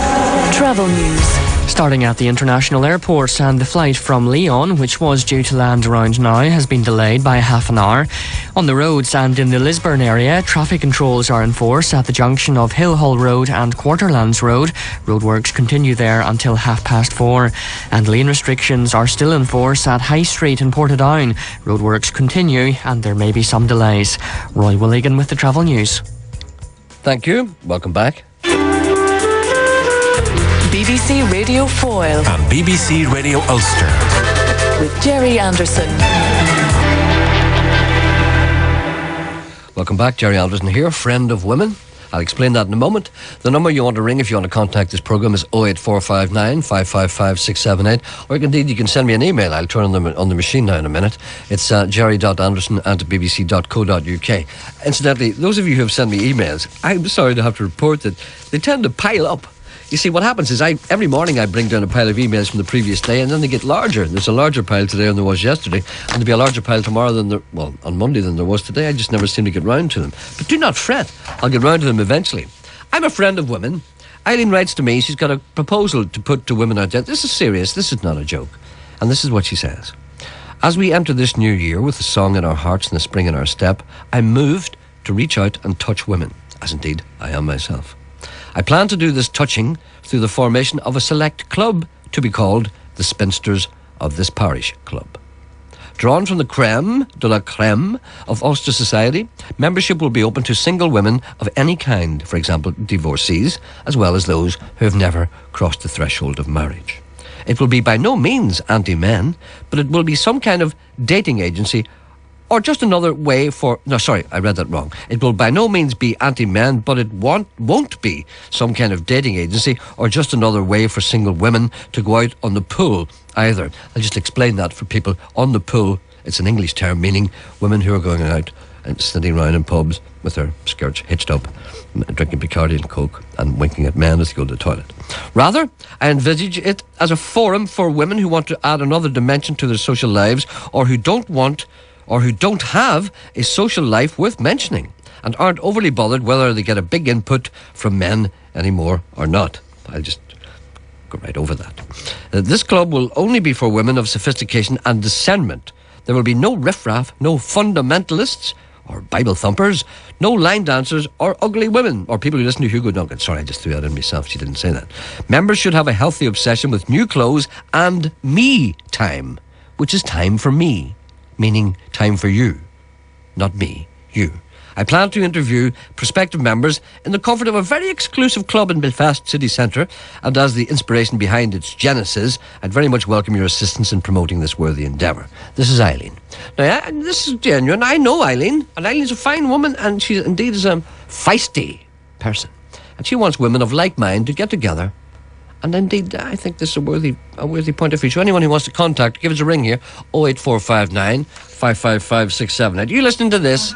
Travel news.
Starting at the international airport, and the flight from Lyon, which was due to land around now, has been delayed by half an hour. On the roads and in the Lisburn area, traffic controls are in force at the junction of Hillhall Road and Quarterlands Road. Roadworks continue there until 4:30. And lane restrictions are still in force at High Street in Portadown. Roadworks continue and there may be some delays. Roy Willigan with the travel news.
Thank you. Welcome back.
BBC Radio Foyle
And BBC Radio Ulster.
with Gerry Anderson.
Welcome back. Gerry Anderson here, friend of women. I'll explain that in a moment. The number you want to ring if you want to contact this programme is 08459 555 678, or indeed you can send me an email. I'll turn on the machine now in a minute. It's jerry.anderson@bbc.co.uk. Incidentally, those of you who have sent me emails, I'm sorry to have to report that they tend to pile up. You see, what happens is every morning I bring down a pile of emails from the previous day, and then they get larger. There's a larger pile today than there was yesterday, and there'll be a larger pile tomorrow on Monday than there was today. I just never seem to get round to them. But do not fret. I'll get round to them eventually. I'm a friend of women. Eileen writes to me. She's got a proposal to put to women out there. This is serious. This is not a joke. And this is what she says. As we enter this new year with a song in our hearts and a spring in our step, I'm moved to reach out and touch women, as indeed I am myself. I plan to do this touching through the formation of a select club to be called the Spinsters of this Parish Club. Drawn from the creme de la creme of Ulster society, membership will be open to single women of any kind, for example, divorcees, as well as those who have never crossed the threshold of marriage. It will be by no means anti-men, but it will be some kind of dating agency, or just another way for... No, sorry, I read that wrong. It will by no means be anti-men, but it won't be some kind of dating agency, or just another way for single women to go out on the pool either. I'll just explain that for people. On the pool, it's an English term meaning women who are going out and sitting around in pubs with their skirts hitched up, drinking Bacardi and Coke and winking at men as they go to the toilet. Rather, I envisage it as a forum for women who want to add another dimension to their social lives, or who don't have a social life worth mentioning and aren't overly bothered whether they get a big input from men anymore or not. I'll just go right over that. This club will only be for women of sophistication and discernment. There will be no riffraff, no fundamentalists or Bible thumpers, no line dancers or ugly women or people who listen to Hugo Duncan. Sorry, I just threw that in myself. She didn't say that. Members should have a healthy obsession with new clothes and me time, which is time for me, meaning time for you, not me, you. I plan to interview prospective members in the comfort of a very exclusive club in Belfast city centre, and as the inspiration behind its genesis, I'd very much welcome your assistance in promoting this worthy endeavour. This is Eileen. Now, this is genuine. I know Eileen, and Eileen's a fine woman, and she indeed is a feisty person. And she wants women of like mind to get together. And indeed, I think this is a worthy point of view. So anyone who wants to contact, give us a ring here, 08459 555 678. Are you listening to this?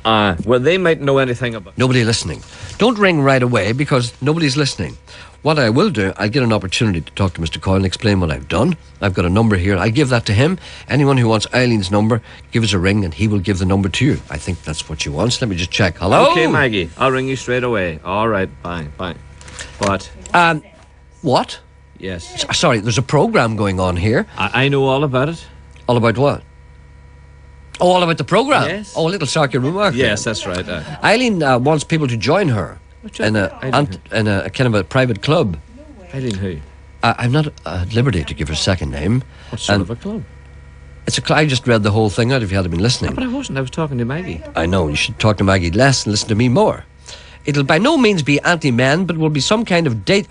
Well, they might know anything about...
Nobody listening. Don't ring right away because nobody's listening. What I will do, I'll get an opportunity to talk to Mr. Coyle and explain what I've done. I've got a number here. I give that to him. Anyone who wants Eileen's number, give us a ring and he will give the number to you. I think that's what she wants. Let me just check. Hello?
Okay, Maggie. I'll ring you straight away. All right, bye. But...
What?
Yes.
Sorry, there's a programme going on here.
I know all about it.
All about what? Oh, all about the programme?
Yes.
Oh, a little sarky remark.
Yes, that's right.
Eileen wants people to join her in a kind of a private club.
Eileen who?
I'm not at liberty to give her second name.
What sort of a club?
It's I just read the whole thing out if you hadn't been listening.
No, but I wasn't. I was talking to Maggie.
I know. You should talk to Maggie less and listen to me more. It'll by no means be anti-men, but will be some kind of it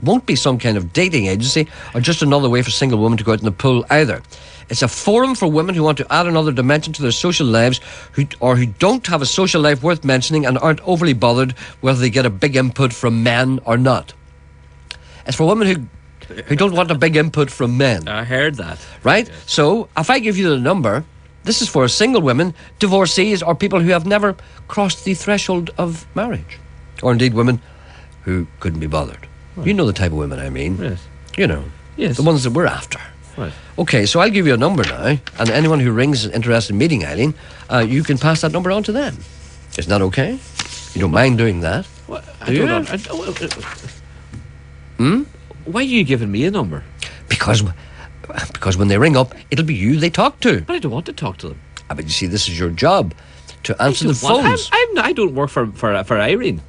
won't be some kind of dating agency or just another way for single women to go out in the pool either. It's a forum for women who want to add another dimension to their social lives who don't have a social life worth mentioning and aren't overly bothered whether they get a big input from men or not. It's for women who don't want a big input from men.
I heard that.
Right?
Yes.
So, if I give you the number, this is for single women, divorcees, or people who have never crossed the threshold of marriage. Or indeed women who couldn't be bothered. Right. You know the type of women I mean.
Yes.
You know.
Yes.
The ones that we're after.
Right.
Okay, so I'll give you a number now, and anyone who rings is interested in meeting Eileen, you can pass that number on to them. Isn't that okay? You don't mind doing that?
What? Why are you giving me a number?
Because when they ring up, it'll be you they talk to.
But I don't want to talk to them.
But you see, this is your job, to answer the phones.
I don't work for Irene.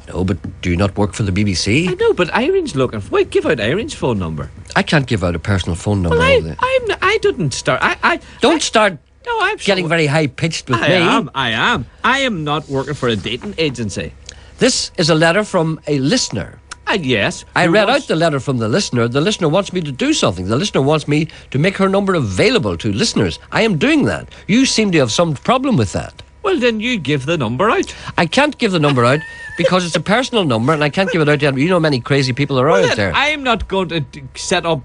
No, but do you not work for the BBC?
I know, but Irene's looking for... Wait, give out Irene's phone number.
I can't give out a personal phone number.
Well, I didn't start...
Don't start
I'm
getting very high-pitched with me.
I am. I am not working for a dating agency.
This is a letter from a listener.
Yes.
I read out the letter from the listener. The listener wants me to do something. The listener wants me to make her number available to listeners. I am doing that. You seem to have some problem with that.
Well, then you give the number out.
I can't give the number out because it's a personal number and I can't give it out to you know many crazy people are out there.
I'm not going to set up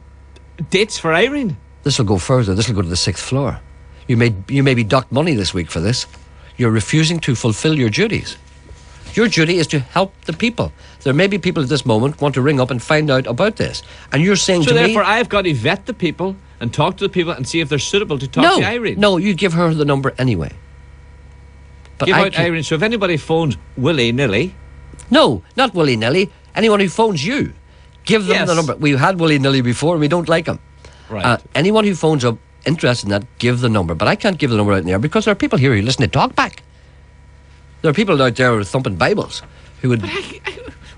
dates for Irene.
This will go further. This will go to the 6th floor. You may be docked money this week for this. You're refusing to fulfill your duties. Your duty is to help the people. There may be people at this moment want to ring up and find out about this. And you're saying to me...
So therefore I've got to vet the people and talk to the people and see if they're suitable to talk to Irene.
No, you give her the number anyway. But
give out Irene. So if anybody phones willy-nilly...
No, not willy-nilly. Anyone who phones you. Give them the number. We had willy-nilly before and we don't like them.
Right.
Anyone who phones up interested in that, give the number. But I can't give the number out in the air because there are people here who listen to Talkback. There are people out there with thumping Bibles who would...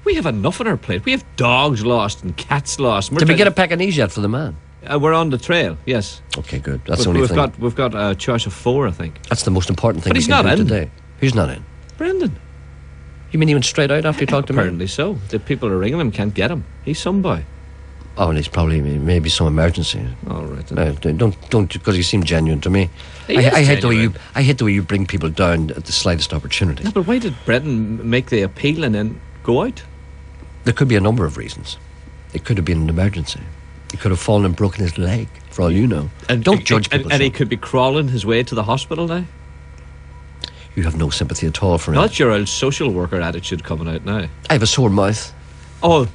We have enough on our plate. We have dogs lost and cats lost.
Did we get a Pekingese yet for the man?
We're on the trail, yes.
Okay, good. That's the only thing.
We've got a choice of 4, I think.
That's the most important thing
But
we
he's
can
not
do
in.
today. Who's not in?
Brendan.
You mean he went straight out after you talked to me?
Apparently so. The people are ringing him, can't get him. He's some boy.
Oh, and it's probably maybe some emergency.
All right.
Don't, because you seem genuine to me. I hate the way you bring people down at the slightest opportunity.
No, but why did Brendan make the appeal and then go out?
There could be a number of reasons. It could have been an emergency. He could have fallen and broken his leg, for all you know.
And
don't judge people.
And he could be crawling his way to the hospital now.
You have no sympathy at all for him.
Not your old social worker attitude coming out now.
I have a sore mouth.
Oh,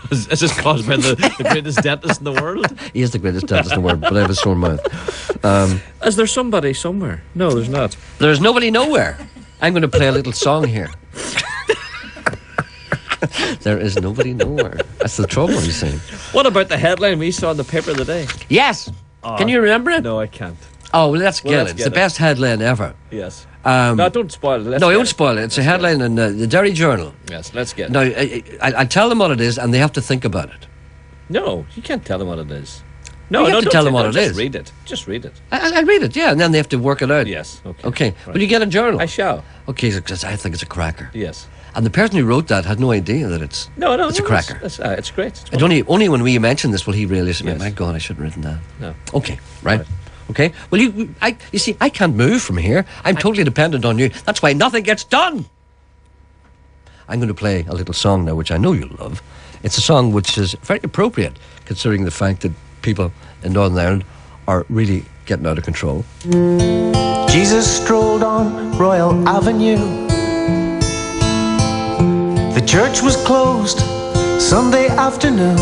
is this caused by the greatest dentist in the world?
He is the greatest dentist in the world, but I have a sore mouth.
Is there somebody somewhere? No, there's not.
There's nobody nowhere. I'm going to play a little song here. There is nobody nowhere. That's the trouble, you see.
What about the headline we saw in the paper today?
Yes. Can you remember it?
No, I can't.
Oh, well, let's get it. It's the best headline ever.
Yes. No, don't spoil it.
No, I won't spoil it. It's a headline in the Derry Journal.
Yes, let's get it.
Now, I tell them what it is, and they have to think about it.
No, you can't tell them what it is.
No, you have to tell them what it is.
Just read it. Just read it.
I'll read it, yeah, and then they have to work it out.
Yes, okay.
Okay.
Right.
Will you get a journal?
I shall.
Okay, because I think it's a cracker.
Yes.
And the person who wrote that had no idea that it's a cracker.
It's great.
And only when we mention this will he realise, my God, I shouldn't have written that.
No.
Okay, right. Okay. Well, you see, I can't move from here. I'm totally dependent on you. That's why nothing gets done. I'm going to play a little song now, which I know you'll love. It's a song which is very appropriate, considering the fact that people in Northern Ireland are really getting out of control.
Jesus strolled on Royal Avenue. The church was closed Sunday afternoon.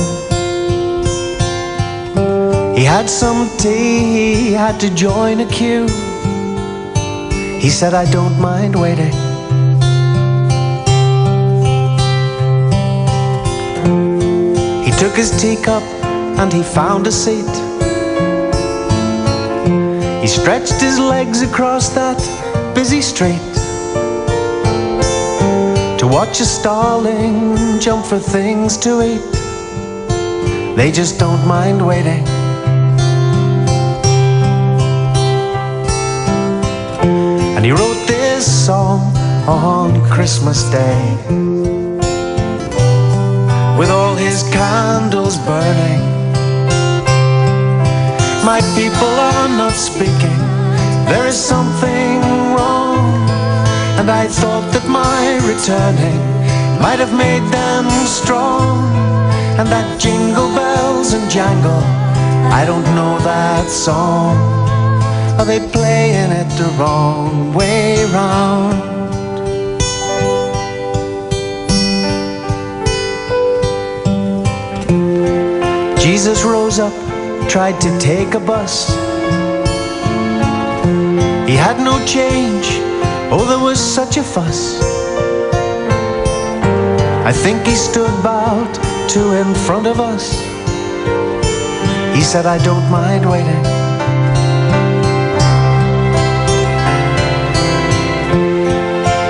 He had some tea, he had to join a queue. He said, I don't mind waiting. He took his teacup and he found a seat. He stretched his legs across that busy street to watch a starling jump for things to eat. They just don't mind waiting. And he wrote this song on Christmas Day, with all his candles burning. My people are not speaking, there is something wrong, and I thought that my returning might have made them strong. And that jingle bells and jangle, I don't know that song. Are they playing it the wrong way round? Jesus rose up, tried to take a bus. He had no change, oh there was such a fuss. I think he stood about 2 in front of us. He said, I don't mind waiting.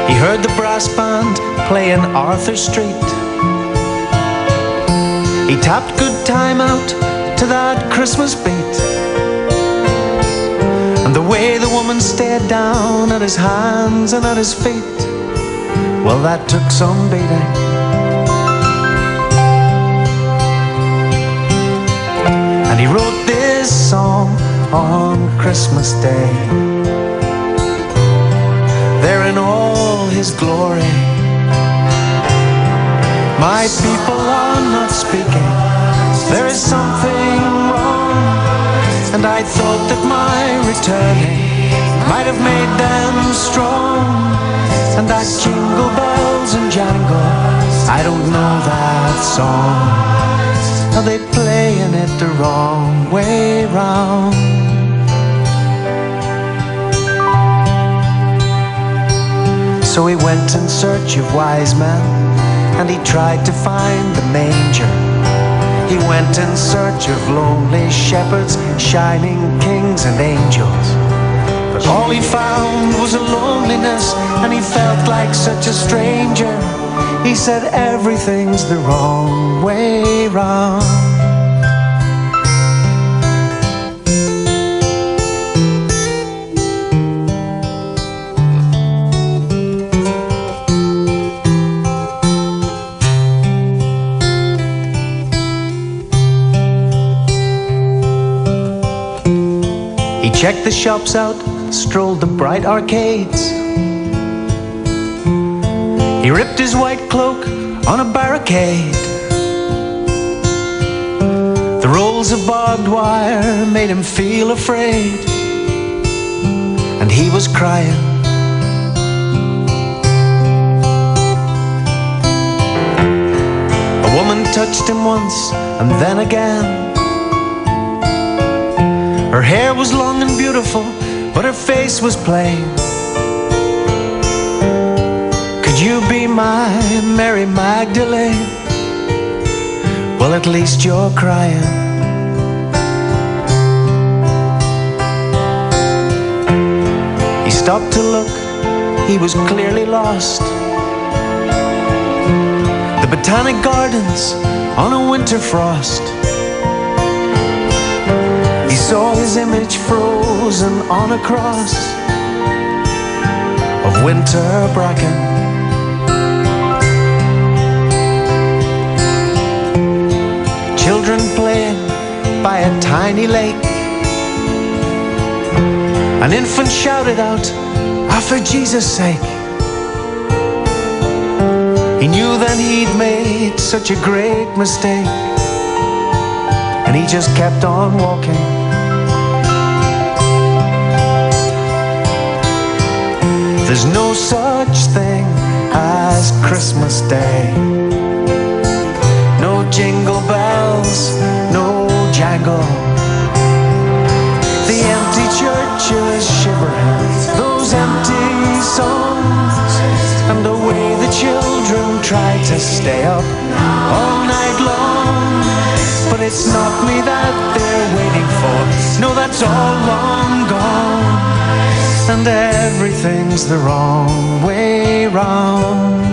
He heard the brass band playing Arthur Street. He tapped good time out to that Christmas beat. And the way the woman stared down at his hands and at his feet, well, that took some beating. And he wrote this song on Christmas Day, there in all his glory. My people are not speaking, there is something wrong, and I thought that my returning might have made them strong. And that jingle bells and jangle, I don't know that song. Are they playing it the wrong way round? So he went in search of wise men, and he tried to find the manger. He went in search of lonely shepherds, shining kings and angels. But all he found was a loneliness, and he felt like such a stranger. He said everything's the wrong way round. He checked the shops out, strolled the bright arcades. He ripped his white cloak on a barricade. The rolls of barbed wire made him feel afraid, and he was crying. A woman touched him once and then again. Her hair was long and beautiful, but her face was plain. Could you be my Mary Magdalene? Well, at least you're crying. He stopped to look, he was clearly lost. The Botanic Gardens on a winter frost. He saw his image frozen on a cross of winter bracken. Children playing by a tiny lake. An infant shouted out, "Ah, for Jesus' sake." He knew that he'd made such a great mistake, and he just kept on walking. There's no such thing as Christmas Day. No jingle bells, no jangle. The empty churches shivering, those empty songs, and the way the children try to stay up all night long. But it's not me that they're waiting for. No, that's all long gone. And everything's the wrong way round.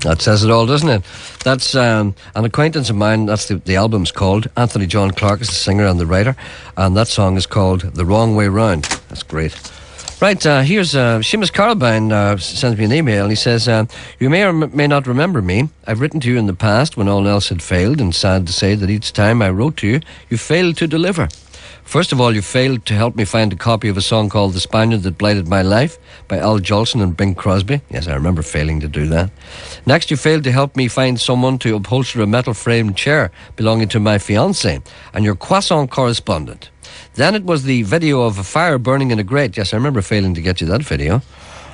That says it all, doesn't it? That's an acquaintance of mine. That's the album's called. Anthony John Clark is the singer and the writer, and that song is called The Wrong Way Round. That's great. Right, here's Seamus Carlbine sends me an email. He says, you may or may not remember me. I've written to you in the past when all else had failed, and sad to say that each time I wrote to you, you failed to deliver. First of all, you failed to help me find a copy of a song called The Spaniard That Blighted My Life by Al Jolson and Bing Crosby. Yes, I remember failing to do that. Next, you failed to help me find someone to upholster a metal-framed chair belonging to my fiancée and your croissant correspondent. Then it was the video of a fire burning in a grate. Yes, I remember failing to get you that video.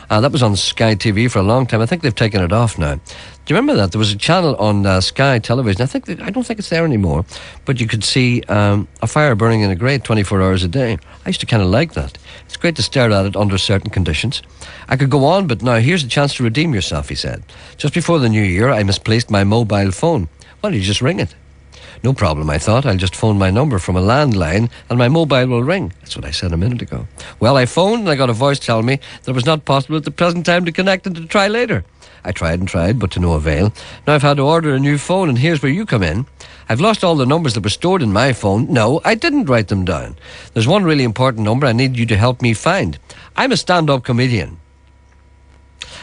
That was on Sky TV for a long time. I think they've taken it off now. Do you remember that? There was a channel on Sky Television. I don't think it's there anymore. But you could see a fire burning in a grate 24 hours a day. I used to kind of like that. It's great to stare at it under certain conditions. I could go on, but now here's a chance to redeem yourself, he said. Just before the new year, I misplaced my mobile phone. Why don't you just ring it? No problem, I thought. I'll just phone my number from a landline and my mobile will ring. That's what I said a minute ago. Well, I phoned and I got a voice telling me that it was not possible at the present time to connect and to try later. I tried and tried, but to no avail. Now I've had to order a new phone, and here's where you come in. I've lost all the numbers that were stored in my phone. No, I didn't write them down. There's one really important number I need you to help me find. I'm a stand-up comedian.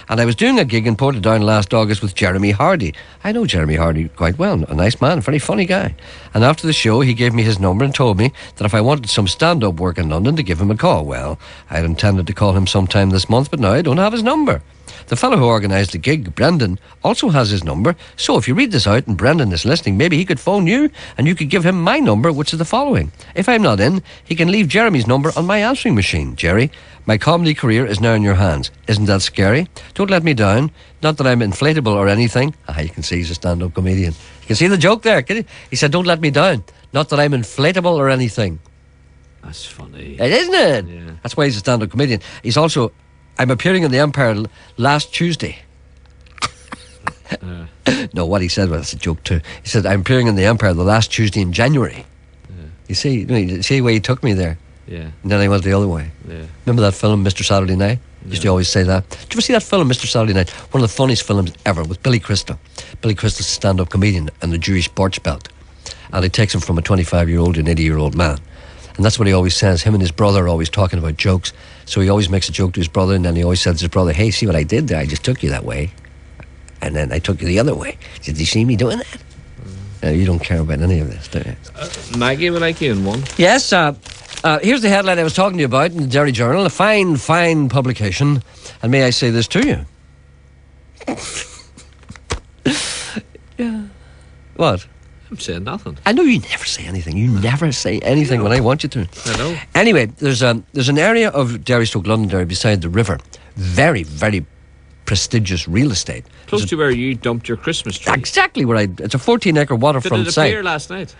And I was doing a gig in Portadown last August with Jeremy Hardy. I know Jeremy Hardy quite well. A nice man, a very funny guy. And after the show, he gave me his number and told me that if I wanted some stand-up work in London, to give him a call. Well, I had intended to call him sometime this month, but now I don't have his number. The fellow who organised the gig, Brendan, also has his number. So if you read this out and Brendan is listening, maybe he could phone you and you could give him my number, which is the following. If I'm not in, he can leave Jeremy's number on my answering machine. Jerry, my comedy career is now in your hands. Isn't that scary? Don't let me down. Not that I'm inflatable or anything. You can see he's a stand-up comedian. You can see the joke there. He said, don't let me down. Not that I'm inflatable or anything.
That's funny.
Isn't it?
Yeah.
That's why he's a stand-up comedian. He's also... I'm appearing in the Empire last Tuesday. No, what he said was, that's a joke too. He said, I'm appearing in the Empire the last Tuesday in January. You see the way he took me there?
Yeah.
And then I went the other way.
Yeah.
Remember that film, Mr. Saturday Night? Used to always say that. Did you ever see that film, Mr. Saturday Night? One of the funniest films ever, with Billy Crystal. Billy Crystal's a stand-up comedian and the Jewish porch belt. And it takes him from a 25-year-old to an 80-year-old man. And that's what he always says. Him and his brother are always talking about jokes. So he always makes a joke to his brother, and then he always says to his brother, hey, see what I did there? I just took you that way. And then I took you the other way. Did you see me doing that? You don't care about any of this, do you?
Maggie, would like you in one?
Yes, here's the headline I was talking to you about in the Gerry Journal. A fine, fine publication. And may I say this to you? Yeah. What?
I'm saying nothing.
I know you never say anything. You never say anything when I want you to.
I know.
Anyway, there's an area of Derry/Londonderry beside the river. Very, very prestigious real estate.
Close to where you dumped your Christmas tree.
Exactly where it's a 14-acre waterfront
Did it
site.
appear last night?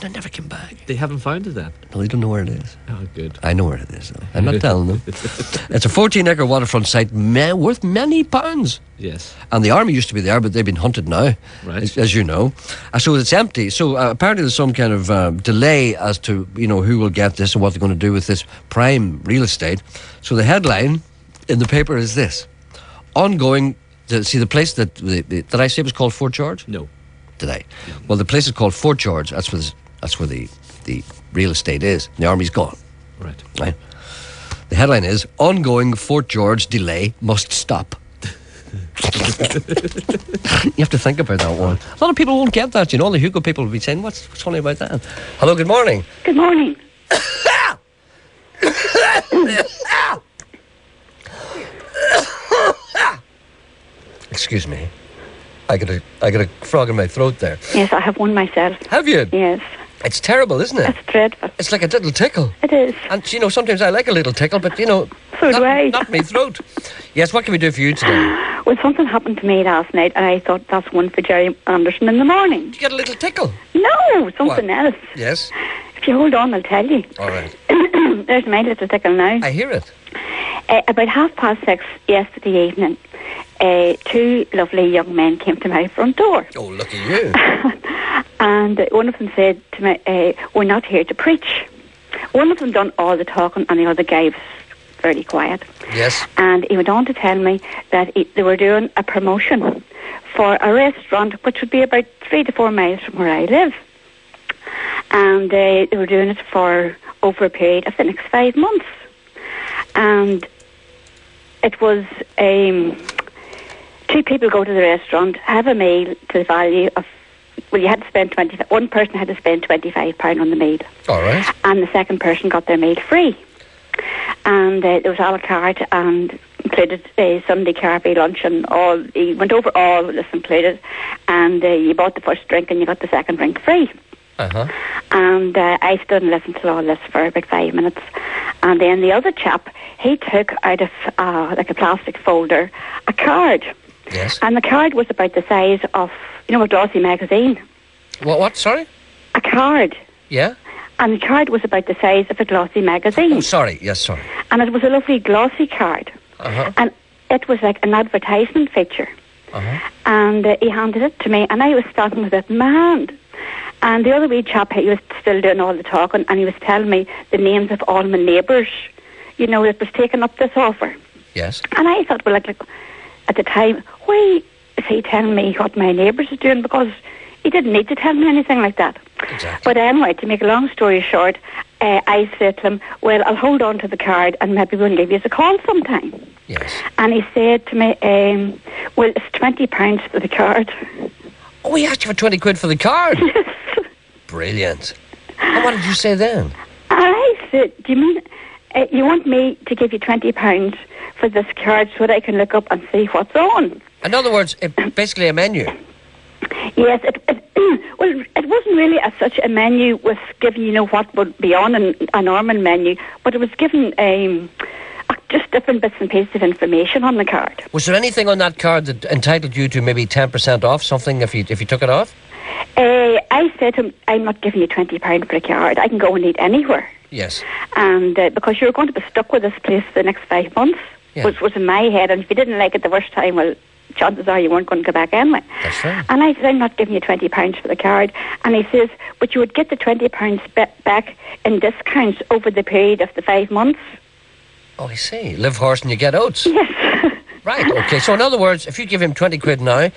They never came back.
They haven't found it then?
No, they don't know where it is.
Oh, good.
I know where it is, though. I'm not telling them. It's a 14-acre waterfront site worth many pounds.
Yes.
And the army used to be there, but they've been hunted now,
right,
as you know. So it's empty. So apparently there's some kind of delay as to, who will get this and what they're going to do with this prime real estate. So the headline in the paper is this. Ongoing... See, the place that... did I say it was called Fort George?
No.
Did I? No. Well, the place is called Fort George. That's where the real estate is. The army's gone.
Right.
The headline is, ongoing Fort George delay must stop. You have to think about that one. A lot of people won't get that, All the Hugo people will be saying, what's funny about that? Hello, good morning.
Good morning.
Excuse me. I got a frog in my throat there.
Yes, I have one myself.
Have you?
Yes.
It's terrible, isn't it?
It's dreadful.
It's like a little tickle.
It is.
And, sometimes I like a little tickle, but,
So do I.
Not my throat. Yes, what can we do for you today?
Well, something happened to me last night, and I thought that's one for Gerry Anderson in the morning.
Did you get a little tickle?
No, something else.
Yes.
If you hold on, I'll tell you.
All right.
There's my little tickle now.
I hear it.
About 6:30 yesterday evening, two lovely young men came to my front door.
Oh, look at you.
And one of them said to me, we're not here to preach. One of them done all the talking, and the other guy was fairly quiet.
Yes.
And he went on to tell me that they were doing a promotion for a restaurant which would be about 3 to 4 miles from where I live. And they were doing it for over a period of the next 5 months. And it was 2 people go to the restaurant, have a meal to the value of, you had to spend one person had to spend £25 on the meal.
All right.
And the second person got their meal free. And there was a la carte and included Sunday carby lunch and all. He went over all of this included. And you bought the first drink and you got the second drink free.
Uh-huh.
And I stood and listened to all this for about 5 minutes. And then the other chap, he took out of like a plastic folder a card.
Yes.
And the card was about the size of, a glossy magazine.
What? Sorry?
A card.
Yeah?
And the card was about the size of a glossy magazine.
Oh, sorry. Yes, sorry.
And it was a lovely glossy card.
Uh-huh.
And it was like an advertisement picture.
Uh-huh.
And he handed it to me, and I was standing with it in my hand. And the other wee chap, he was still doing all the talking, and he was telling me the names of all my neighbours, that was taking up this offer.
Yes.
And I thought, well, like at the time, why is he telling me what my neighbours are doing? Because he didn't need to tell me anything like that.
Exactly.
But anyway, to make a long story short, I said to him, well, I'll hold on to the card and maybe we'll give you a call sometime.
Yes.
And he said to me, well, it's £20 for the card.
Oh, he asked you for 20 quid for the card?
Yes.
Brilliant. And what did you say then?
I said, do you mean you want me to give you £20 for for this card so that I can look up and see what's on.
In other words, basically a menu.
Yes, well, it wasn't really as such a menu with giving, what would be on a normal menu, but it was given just different bits and pieces of information on the card.
Was there anything on that card that entitled you to maybe 10% off something if you took it off?
I said to him, I'm not giving you £20 for a card. I can go and eat anywhere.
Yes.
And because you're going to be stuck with this place for the next 5 months, which was in my head. And if you didn't like it the first time, well, chances are you weren't going to go back anyway.
That's right.
And I said, I'm not giving you £20 for the card. And he says, but you would get the £20 back in discounts over the period of the 5 months.
Oh, I see. Live horse and you get oats.
Yes.
Right, okay. So in other words, if you give him 20 quid now,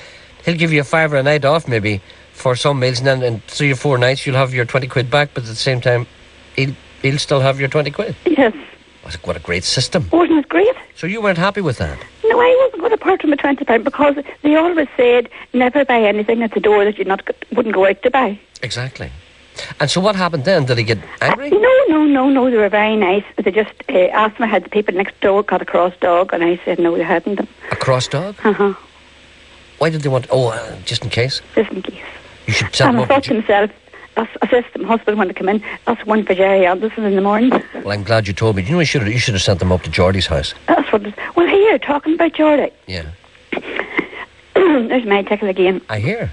he'll give you a £5 a night off maybe for some meals, and then in 3 or 4 nights you'll have your 20 quid back, but at the same time he'll still have your 20 quid.
Yes.
What a great system.
Wasn't it great?
So you weren't happy with that?
No, I wasn't going to part from the £20 because they always said never buy anything at the door that you wouldn't go out to buy.
Exactly. And so what happened then? Did he get angry?
No, they were very nice. They just asked me had the people next door got a cross dog, and I said no, they hadn't.
A cross dog?
Uh-huh.
Why did they want... just in case?
Just in case.
You should set
and
them
I
up...
thought to myself, I said to my husband when they come in, that's one for Gerry Anderson in the morning.
Well, I'm glad you told me. You know, you should have sent them up to Geordie's house.
That's what it is. Well, here, talking about Geordie.
Yeah.
There's my tickle again.
I hear.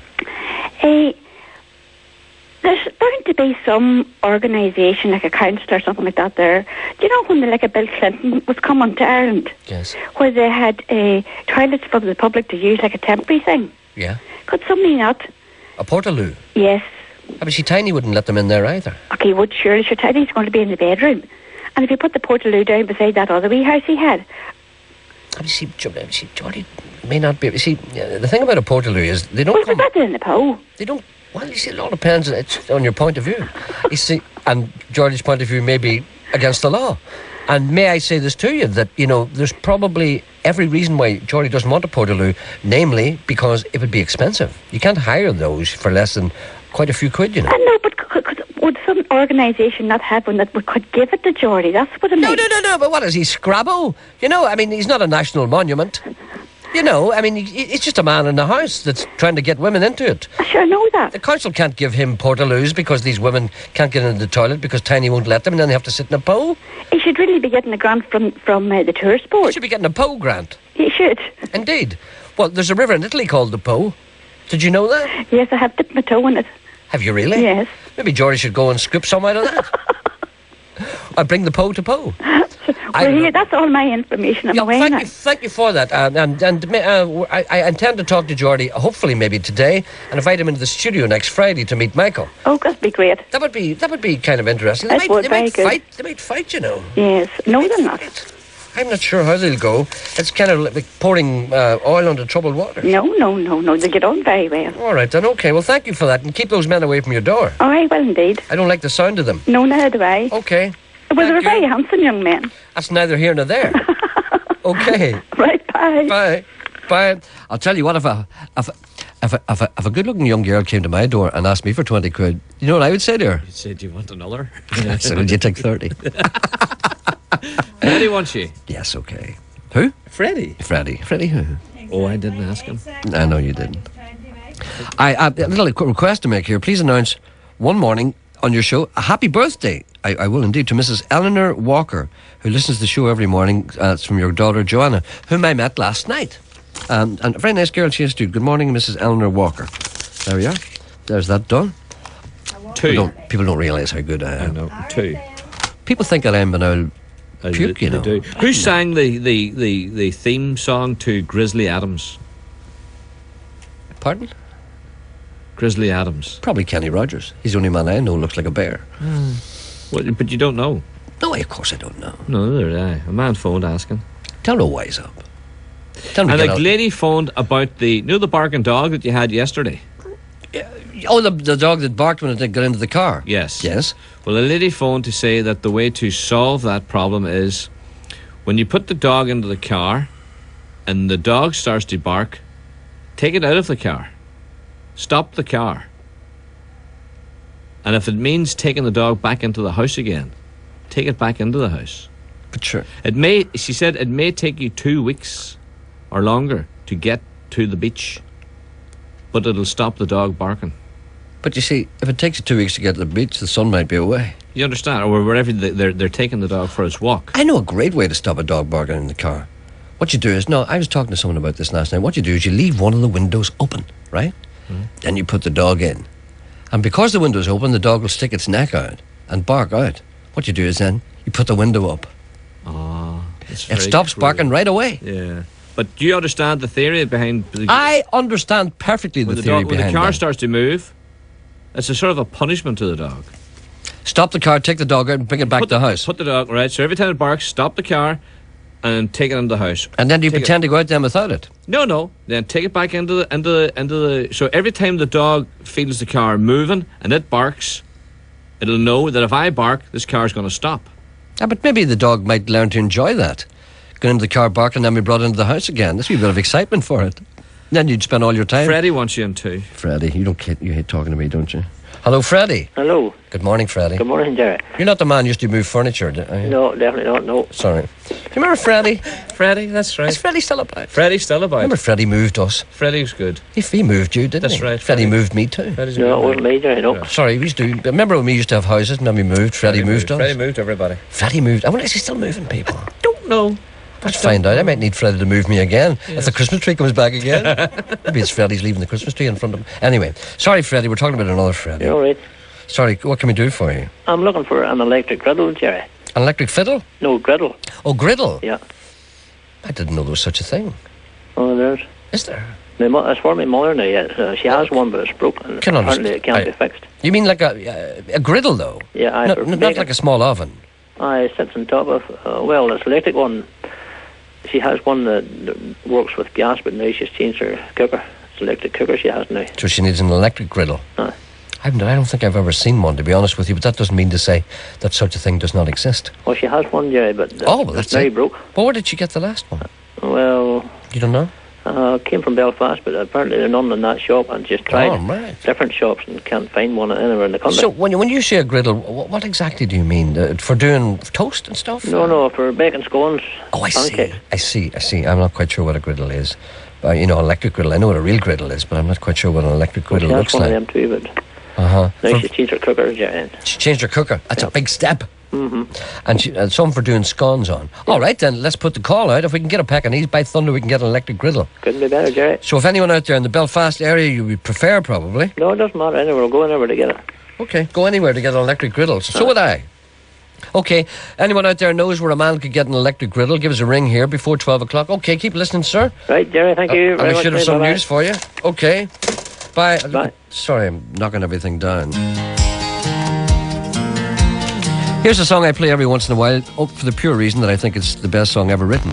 There's bound to be some organisation, like a council or something like that there. Do you know when a Bill Clinton was coming to Ireland?
Yes.
Where they had toilets for the public to use, like a temporary thing?
Yeah.
Could somebody not?
A portaloo?
Yes.
But see, Tiny wouldn't let them in there either.
Okay, would surely. Sure, Tiny's going to be in the bedroom. And if you put the portaloo down beside that other wee house he had...
See, Geordie may not be... See, the thing about a portaloo is they don't
come... Well, in the po.
They don't... Well, you see, it all depends on your point of view. You see, and Geordie's point of view may be against the law. And may I say this to you, that, there's probably every reason why Geordie doesn't want a portaloo, namely because it would be expensive. You can't hire those for less than quite a few quid,
I know, but would some organisation not have one that could give it to Geordie? That's what I mean.
No, but what is he, Scrabble? He's not a national monument. He's just a man in a house that's trying to get women into it.
I sure know that.
The council can't give him portaloos because these women can't get into the toilet because Tiny won't let them, and then they have to sit in a po.
He should really be getting a grant from the tourist board.
He should be getting a po grant.
He should.
Indeed. Well, there's a river in Italy called the Po. Did you know that?
Yes, I have dipped my toe in it.
Have you really?
Yes.
Maybe Geordie should go and scoop some out of that. I'll bring the Po to Po.
That's all my information.
Thank you for that. I intend to talk to Geordie, hopefully maybe today, and invite him into the studio next Friday to meet Michael.
Oh, that'd be great.
That would be kind of interesting. They might fight,
Yes. No, they're not.
I'm not sure how they'll go. It's kind of like pouring oil onto troubled water.
No. They get on very well.
All right, then. Okay. Well, thank you for that. And keep those men away from your door.
All right, well, indeed.
I don't like the sound of them.
No, neither do I.
Okay.
Well, they're very handsome young men.
That's neither here nor there. Okay.
Right, bye.
Bye. I'll tell you what, if a good-looking young girl came to my door and asked me for 20 quid, you know what I would say to her?
You'd say, do you want another?
I said, would you take 30?
Freddie wants you.
Yes, okay. Who?
Freddie.
Freddie who?
Oh, I didn't ask him.
I know you didn't. A little request to make here. Please announce one morning on your show a happy birthday. I will indeed, to Mrs. Eleanor Walker, who listens to the show every morning. It's from your daughter Joanna, whom I met last night. And a very nice girl she is too. Good morning, Mrs. Eleanor Walker. There we are. There's that done.
2.
People don't realise how good I am.
I know. 2.
People think that I'm an old puke,
they do. Who sang the theme song to Grizzly Adams?
Pardon?
Grizzly Adams.
Probably Kenny Rogers. He's the only man I know looks like a bear.
Well, but you don't know.
No, of course I don't know.
No, neither do I. A man phoned asking.
Tell no wise up.
And a lady phoned about the barking dog that you had yesterday.
Oh, the dog that barked when it got into the car.
Yes.
Well,
a lady phoned to say that the way to solve that problem is when you put the dog into the car and the dog starts to bark, take it out of the car. Stop the car. And if it means taking the dog back into the house again, take it back into the house.
But sure.
She said it may take you 2 weeks or longer to get to the beach, but it'll stop the dog barking.
But you see, if it takes you 2 weeks to get to the beach, the sun might be away.
You understand? Or wherever they're taking the dog for its walk.
I know a great way to stop a dog barking in the car. What you do is, I was talking to someone about this last night. What you do is you leave one of the windows open, right? Then you put the dog in. And because the window's open, the dog will stick its neck out and bark out. What you do is then you put the window up. It stops barking right away.
Yeah. But do you understand the theory behind...
I understand perfectly the theory behind
when the car
that.
starts to move, it's a sort of a punishment to the dog.
Stop the car, take the dog out and bring it back to the house.
Put the dog, right, so every time it barks, stop the car and take it into the house.
And then you pretend to go out there without it?
No. Then take it back into the... So every time the dog feels the car moving and it barks, it'll know that if I bark, this car's going to stop.
Yeah, but maybe the dog might learn to enjoy that. Going into the car, barking, and then be brought into the house again. This would be a bit of excitement for it. Then you'd spend all your time...
Freddie wants you in too.
Freddie, you hate talking to me, don't you? Hello, Freddie.
Hello.
Good morning, Freddie.
Good morning, Gerry.
You're not the man who used to move furniture, are you?
No, definitely not, no.
Sorry. Do you remember Freddie?
Freddie, that's right.
Is Freddie still about?
Freddie's still about.
Remember Freddie moved us?
Freddie's good.
He moved you, didn't he?
That's right.
Freddie moved me too.
No, it wasn't me, Gerry, no.
Sorry, we used to... Remember when we used to have houses and then we moved? Freddie moved us?
Freddie moved everybody.
Freddie moved... I wonder, is he still moving people?
Don't know.
Let's find out. I might need Freddie to move me again. Yes. If the Christmas tree comes back again. Maybe it's Freddie's leaving the Christmas tree in front of him. Anyway, sorry, Freddie, we're talking about another Freddie.
You're all right.
Sorry, what can we do for you?
I'm looking for an electric griddle, Gerry.
An electric fiddle?
No, griddle.
Oh, griddle?
Yeah.
I didn't know there was such a thing.
Oh, there's.
Is there?
It's for my mother now, yeah. She has one, but it's broken. Apparently it can't be fixed.
You mean like a griddle, though?
Yeah,
not like a small oven?
It sits on top of... it's electric one. She has one that works with gas, but now she's changed her cooker. It's an electric cooker she has now.
So she needs an electric griddle? I don't think I've ever seen one, to be honest with you, but that doesn't mean to say that such a thing does not exist.
Well, she has one, Gerry, but
that's
now
it.
broke.
Well, where did she get the last one?
Well...
You don't know?
Came from Belfast, but apparently they're none in that shop, and just tried different shops and can't find one anywhere in the country.
So when you say a griddle, what exactly do you mean? For doing toast and stuff?
No, for baking scones.
Oh, I see. I'm not quite sure what a griddle is. Electric griddle. I know what a real griddle is, but I'm not quite sure what an electric griddle looks like.
She has one of them too, but...
Now
she's changed her cooker, Gerry.
She changed her cooker. That's a big step.
Mm-hmm.
And some for doing scones on. All right, then, let's put the call out. If we can get a pack of these, by thunder, we can get an electric griddle.
Couldn't be better, Gerry.
So if anyone out there in the Belfast area you would prefer, probably...
No, it doesn't matter. Anywhere. We'll go anywhere to get it.
Okay, go anywhere to get an electric griddle. So would I. Okay, anyone out there knows where a man could get an electric griddle, give us a ring here before 12 o'clock. Okay, keep listening, sir.
Right, Gerry, thank you very
we
much.
should have some
Bye-bye.
news for you. Okay. Bye.
Bye.
Sorry, I'm knocking everything down. Here's a song I play every once in a while, for the pure reason that I think it's the best song ever written.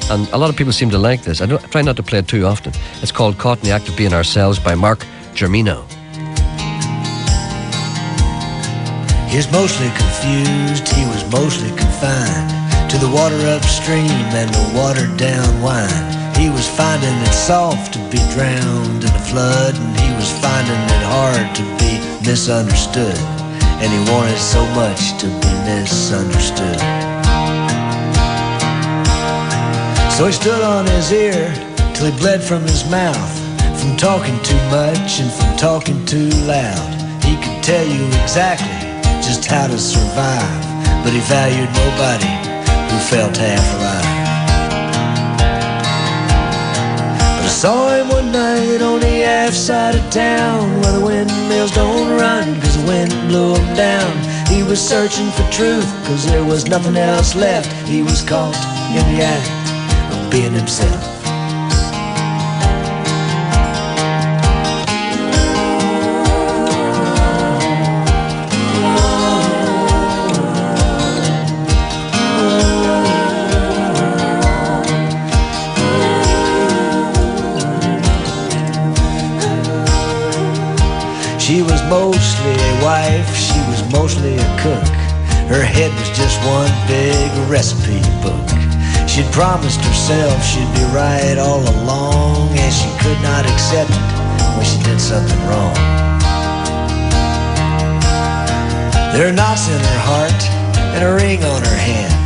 And a lot of people seem to like this. I try not to play it too often. It's called Caught in the Act of Being Ourselves by Mark Germino.
He's mostly confused, he was mostly confined to the water upstream and the watered down wine. He was finding it soft to be drowned in a flood, and he was finding it hard to be misunderstood, and he wanted so much to be misunderstood. So he stood on his ear till he bled from his mouth, from talking too much and from talking too loud. He could tell you exactly just how to survive, but he valued nobody who felt half alive. But I saw him one night on the half side of town, where the windmills don't run cause the wind blew him down. He was searching for truth cause there was nothing else left. He was caught in the act of being himself. She was mostly a wife, she was mostly a cook. Her head was just one big recipe book. She'd promised herself she'd be right all along, and she could not accept it when she did something wrong. There are knots in her heart and a ring on her hand.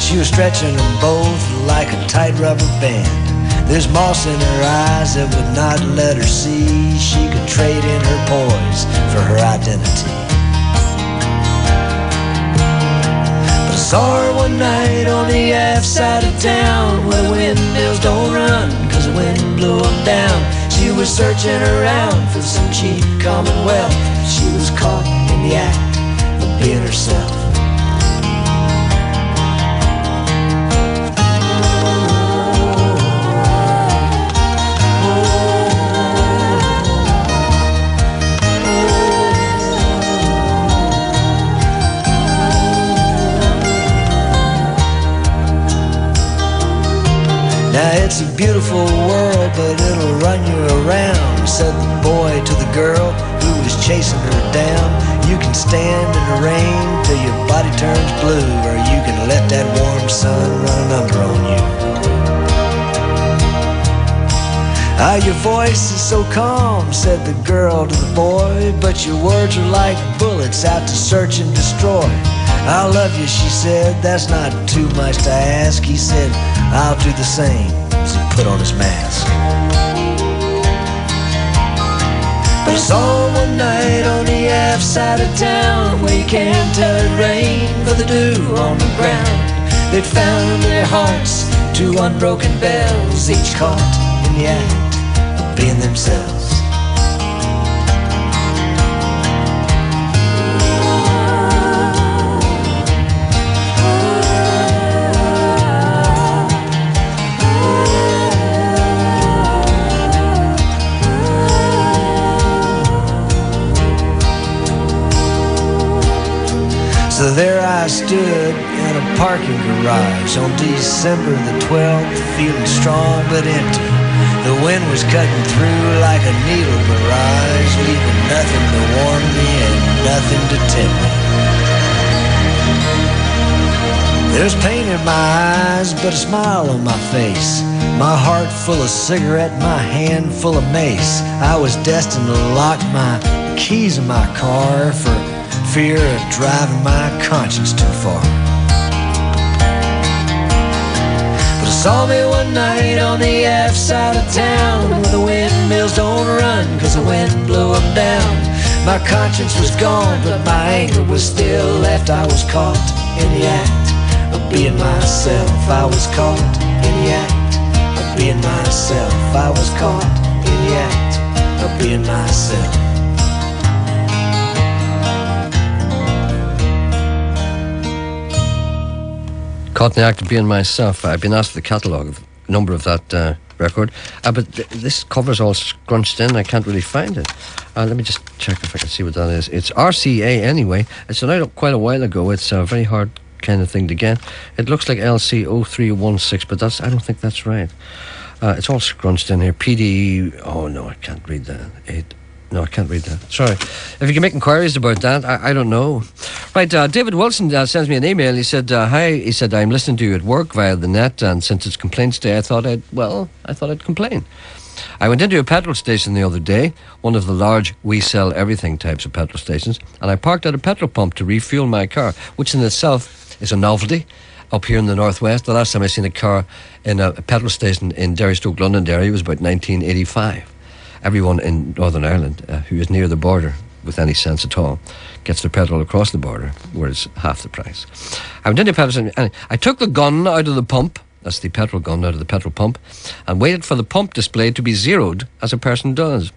She She was stretching them both like a tight rubber band. There's moss in her eyes that would not let her see she could trade in her poise for her identity. But I saw her one night on the half side of town where the windmills don't run 'cause the wind blew them down. She was searching around for some cheap commonwealth. She was caught in the act of being herself. Now it's a beautiful world, but it'll run you around, said the boy to the girl who was chasing her down. You can stand in the rain till your body turns blue, or you can let that warm sun run under on you. Ah, your voice is so calm, said the girl to the boy, but your words are like bullets out to search and destroy. I love you, she said, that's not too much to ask. He said, I'll do the same, as he put on his mask. But I saw one night on the half side of town where you can't tell it rained for the dew on the ground. They'd found their hearts, two unbroken bells, each caught in the act of being themselves. So there I stood in a parking garage on December the 12th, feeling strong but empty. The wind was cutting through like a needle barrage, leaving nothing to warm me and nothing to tempt me. There's pain in my eyes, but a smile on my face. My heart full of cigarette, my hand full of mace. I was destined to lock my keys in my car for fear of driving my conscience too far. But I saw me one night on the half side of town where the windmills don't run 'cause the wind blew them down. My conscience was gone, but my anger was still left. I was caught in the act of being myself. I was caught in the act of being myself. I was caught in the act of being myself.
Caught in the act of being myself. I've been asked for the catalogue, number of that record, but this cover's all scrunched in. I can't really find it. Let me just check if I can see what that is. It's RCA anyway. It's been out quite a while ago. It's a very hard kind of thing to get. It looks like LC0316, but I don't think that's right. It's all scrunched in here. PD. Oh no, I can't read that. No, I can't read that. Sorry. If you can make inquiries about that, I don't know. Right, David Wilson sends me an email. He said, hi, he said, I'm listening to you at work via the net, and since it's complaints day, I thought I'd complain. I went into a petrol station the other day, one of the large we sell everything types of petrol stations, and I parked at a petrol pump to refuel my car, which in itself is a novelty. Up here in the northwest, the last time I seen a car in a petrol station in Derrystoke, Londonderry, was about 1985. Everyone in Northern Ireland who is near the border with any sense at all gets their petrol across the border, where it's half the price. I went into a petrol station and I took the gun out of the pump, that's the petrol gun out of the petrol pump, and waited for the pump display to be zeroed, as a person does.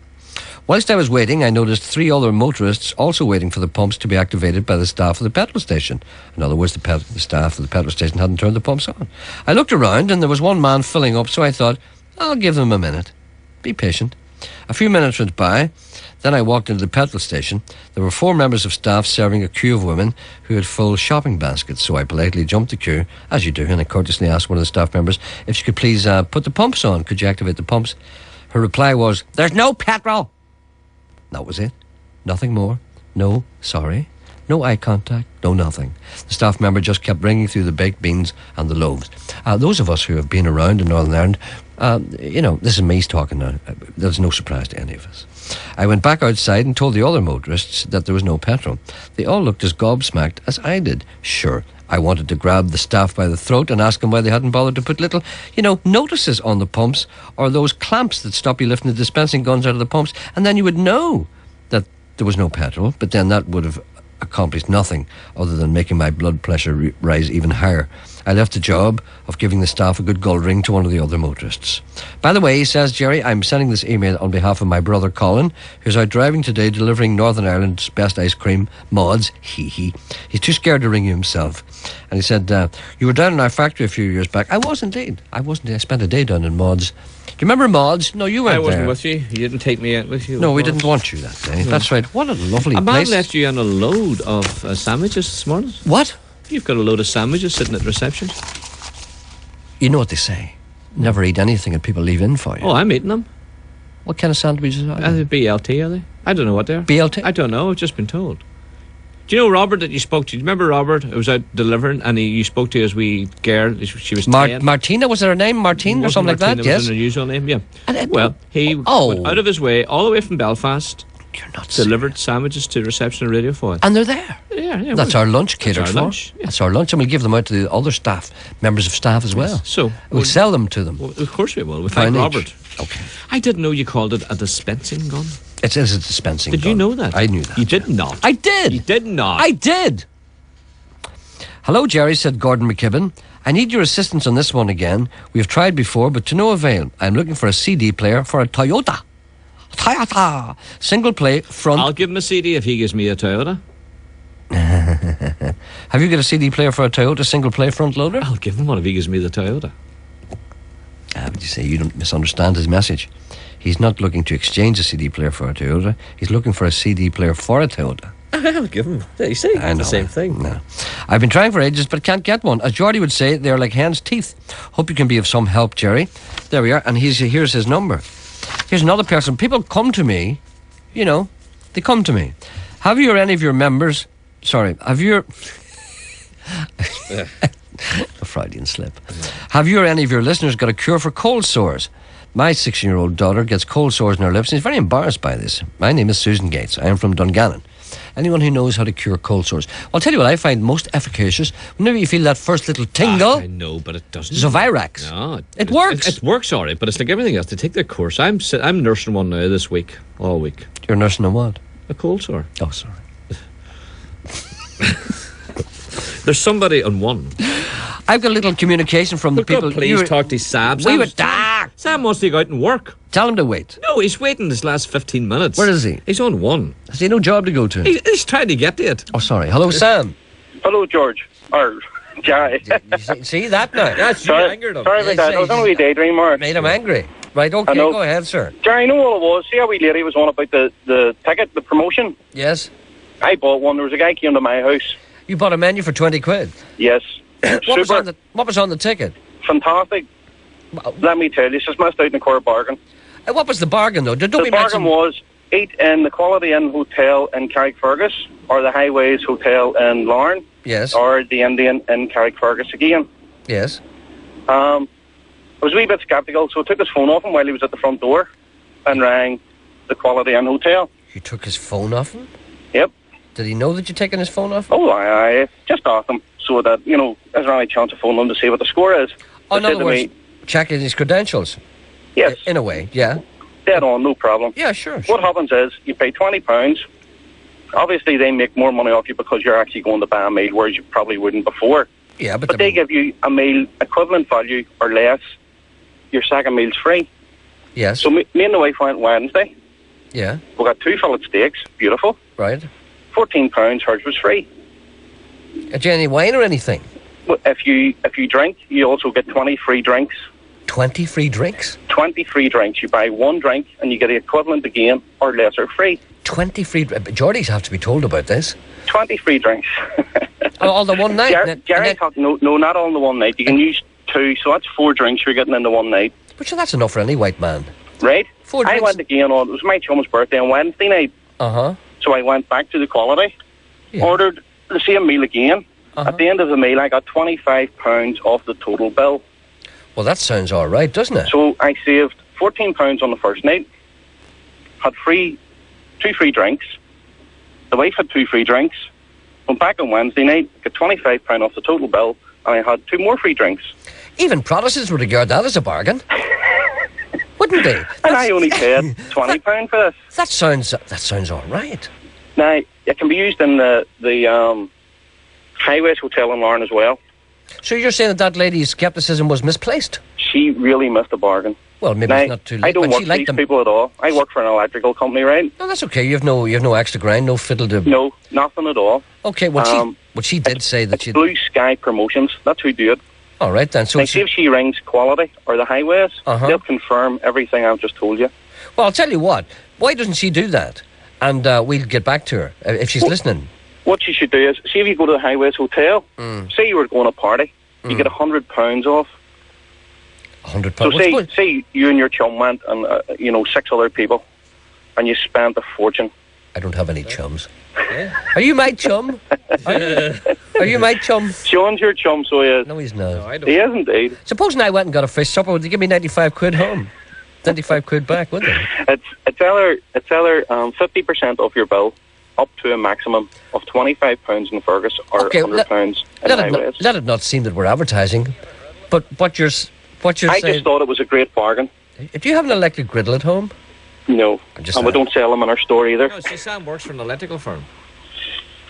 Whilst I was waiting, I noticed 3 other motorists also waiting for the pumps to be activated by the staff of the petrol station. In other words, the staff of the petrol station hadn't turned the pumps on. I looked around and there was one man filling up, so I thought, I'll give them a minute. Be patient. A few minutes went by, then I walked into the petrol station. There were 4 members of staff serving a queue of women who had full shopping baskets, so I politely jumped the queue, as you do, and I courteously asked one of the staff members if she could please put the pumps on. Could you activate the pumps? Her reply was, there's no petrol. That was it. Nothing more. No, sorry. No eye contact, no nothing. The staff member just kept bringing through the baked beans and the loaves. Those of us who have been around in Northern Ireland, this is me talking now. There's no surprise to any of us. I went back outside and told the other motorists that there was no petrol. They all looked as gobsmacked as I did. Sure, I wanted to grab the staff by the throat and ask them why they hadn't bothered to put little, notices on the pumps, or those clamps that stop you lifting the dispensing guns out of the pumps, and then you would know that there was no petrol, but then that would have accomplished nothing other than making my blood pressure rise even higher. I left the job of giving the staff a good gull ring to one of the other motorists. By the way, he says, Gerry, I'm sending this email on behalf of my brother Colin, who's out driving today delivering Northern Ireland's best ice cream, Maud's. He's too scared to ring you himself. And he said, you were down in our factory a few years back. I was indeed. I spent a day down in Maud's. Do you remember Maud's? No, you weren't there.
I wasn't with you. You didn't take me out with you.
No, we didn't want you that day. No. That's right. What a lovely
place. A man
place.
left you on a load of sandwiches this morning.
What?
You've got a load of sandwiches sitting at reception.
You know what they say. Never eat anything that people leave in for you.
Oh, I'm eating them.
What kind of sandwiches are they?
BLT, are they? I don't know what they are.
BLT?
I don't know. I've just been told. Do you know Robert that you spoke to? Do you remember Robert who was out delivering and you spoke to as wee girl? She was 10.
Martina, was her name? Martine or something
Martina,
like that? Yes.
Was an unusual name, yeah. He went out of his way, all the way from Belfast.
You're not
delivered sandwiches to reception at Radio 4.
And they're there.
Yeah.
That's our lunch catered
that's
for.
Our lunch, yeah.
That's our lunch, and we'll give them out to the other staff, members of staff as well.
So
we'll sell them to them.
Well, of course we will. Thank Robert.
Okay.
I didn't know you called it a dispensing gun.
It is a dispensing gun.
Did you know that?
I knew that.
You did not.
I did.
You did not.
I did. Hello, Gerry, said Gordon McKibben. I need your assistance on this one again. We have tried before, but to no avail. I'm looking for a CD player for a Toyota. Single play front.
I'll give him a CD if he gives me a Toyota.
Have you got a CD player for a Toyota single play front loader?
I'll give him one if he gives me the Toyota.
Would you say you don't misunderstand his message? He's not looking to exchange a CD player for a Toyota. He's looking for a CD player for a Toyota.
I'll give him. You see, it's the same thing.
No. I've been trying for ages, but can't get one. As Jordy would say, they're like hen's teeth. Hope you can be of some help, Gerry. There we are, and here's his number. Here's another person. People come to me, they come to me. Have you or any of your members... have you... a Freudian slip. Have you or any of your listeners got a cure for cold sores? My 16-year-old daughter gets cold sores in her lips and is very embarrassed by this. My name is Susan Gates. I am from Dungannon. Anyone who knows how to cure cold sores. I'll tell you what I find most efficacious. Whenever you feel that first little tingle...
I know, but it doesn't.
Zovirax.
No.
It works.
It works, all right, but it's like everything else. They take their course. I'm nursing one now this week. All week.
You're nursing a what?
A cold sore.
Oh, sorry.
There's somebody on one.
I've got a little communication from the people.
Please talk to Sam. Sam wants to go out and work.
Tell him to wait.
No, he's waiting this last 15 minutes.
Where is he?
He's on one.
Has he no job to go to?
He's trying to get to it.
Oh, sorry. Hello, Sam.
Hello, George. Or Gerry.
See that now?
That's you angered him.
Sorry about that. I was on a wee daydream, Mark.
Made him angry. Right, okay, go ahead, sir.
Gerry, I know all it was. See how wee lady was on about the ticket, the promotion?
Yes.
I bought one. There was a guy came to my house.
You bought a menu for 20 quid?
Yes.
What was on the ticket?
Fantastic. Let me tell you, it's just missed out in the core bargain.
What was the bargain, though?
The bargain was eat in the Quality Inn Hotel in Carrickfergus, or the Highways Hotel in Larne.
Yes.
Or the Indian in Carrickfergus again.
Yes.
I was a wee bit sceptical, so I took his phone off him while he was at the front door and rang the Quality Inn Hotel.
You took his phone off him?
Yep.
Did he know that you'd taken his phone off?
Oh, I just asked him so that, is there any chance of phoning him to see what the score is?
Oh, in other words, checking his credentials?
Yes.
In a way, yeah.
Dead on, no problem.
Yeah, sure.
What happens is, you pay £20. Obviously, they make more money off you because you're actually going to buy a meal, whereas you probably wouldn't before.
Yeah,
but they give you a meal equivalent value or less. Your second meal's free.
Yes.
So me and the wife went Wednesday.
Yeah.
We got 2 fillet steaks. Beautiful.
Right.
£14, hers was free.
Do you any wine or anything?
Well, if you drink, you also get 20 free drinks.
20 free drinks? 20
free drinks. You buy one drink and you get the equivalent again or lesser free.
20 free... Geordies have to be told about this.
20 free drinks.
All the one night?
Gerry, no, not all in the one night. You can use 2, so that's 4 drinks you're getting in the one night.
But sure, that's enough for any white man.
Right?
4 drinks.
I went again it was my chum's birthday on Wednesday night.
Uh-huh.
So I went back to the Quality. ordered the same meal again.
Uh-huh.
At the end of the meal, I got £25 off the total bill.
Well, that sounds all right, doesn't it?
So I saved £14 on the first night, had two free drinks. The wife had 2 free drinks. Went back on Wednesday night, got £25 off the total bill, and I had 2 more free drinks.
Even Protestants would regard that as a bargain. Wouldn't they?
And I only paid £20 for this.
That sounds all right.
Now, it can be used in the Highways Hotel in Larne as well.
So you're saying that lady's scepticism was misplaced?
She really missed a bargain.
Well, maybe
now,
it's not too late.
I don't
When
work
she
for
liked
these
them.
people at all. I work for an electrical company, right?
No, that's okay. You have no extra grind, no fiddle to...
No, nothing at all.
Okay, what she did say that she...
Blue Sky Promotions, that's who do it.
All right, then. So
now, see if she rings Quality or the Highways, they'll confirm everything I've just told you.
Well, I'll tell you what. Why doesn't she do that? And we'll get back to her if she's listening.
What you should do is, see if you go to the Highways Hotel, say you were going to a party, you get £100 off.
£100?
So say you and your chum went and, 6 other people, and you spent a fortune.
I don't have any chums. Are you my chum? Are you my chum?
Sean's your chum, so he is.
No, he's not.
He is indeed.
Supposing I went and got a fish supper, would they give me 95 quid home? 95 quid back, would they?
It's either 50% off your bill, up to a maximum of £25 in Fergus or £100 in Highways.
Let it not seem that we're advertising, but what you're
I
saying...
just thought it was a great bargain.
Do you have an electric griddle at home?
No, and we don't sell them in our store either.
No, see, Sam works for an electrical firm.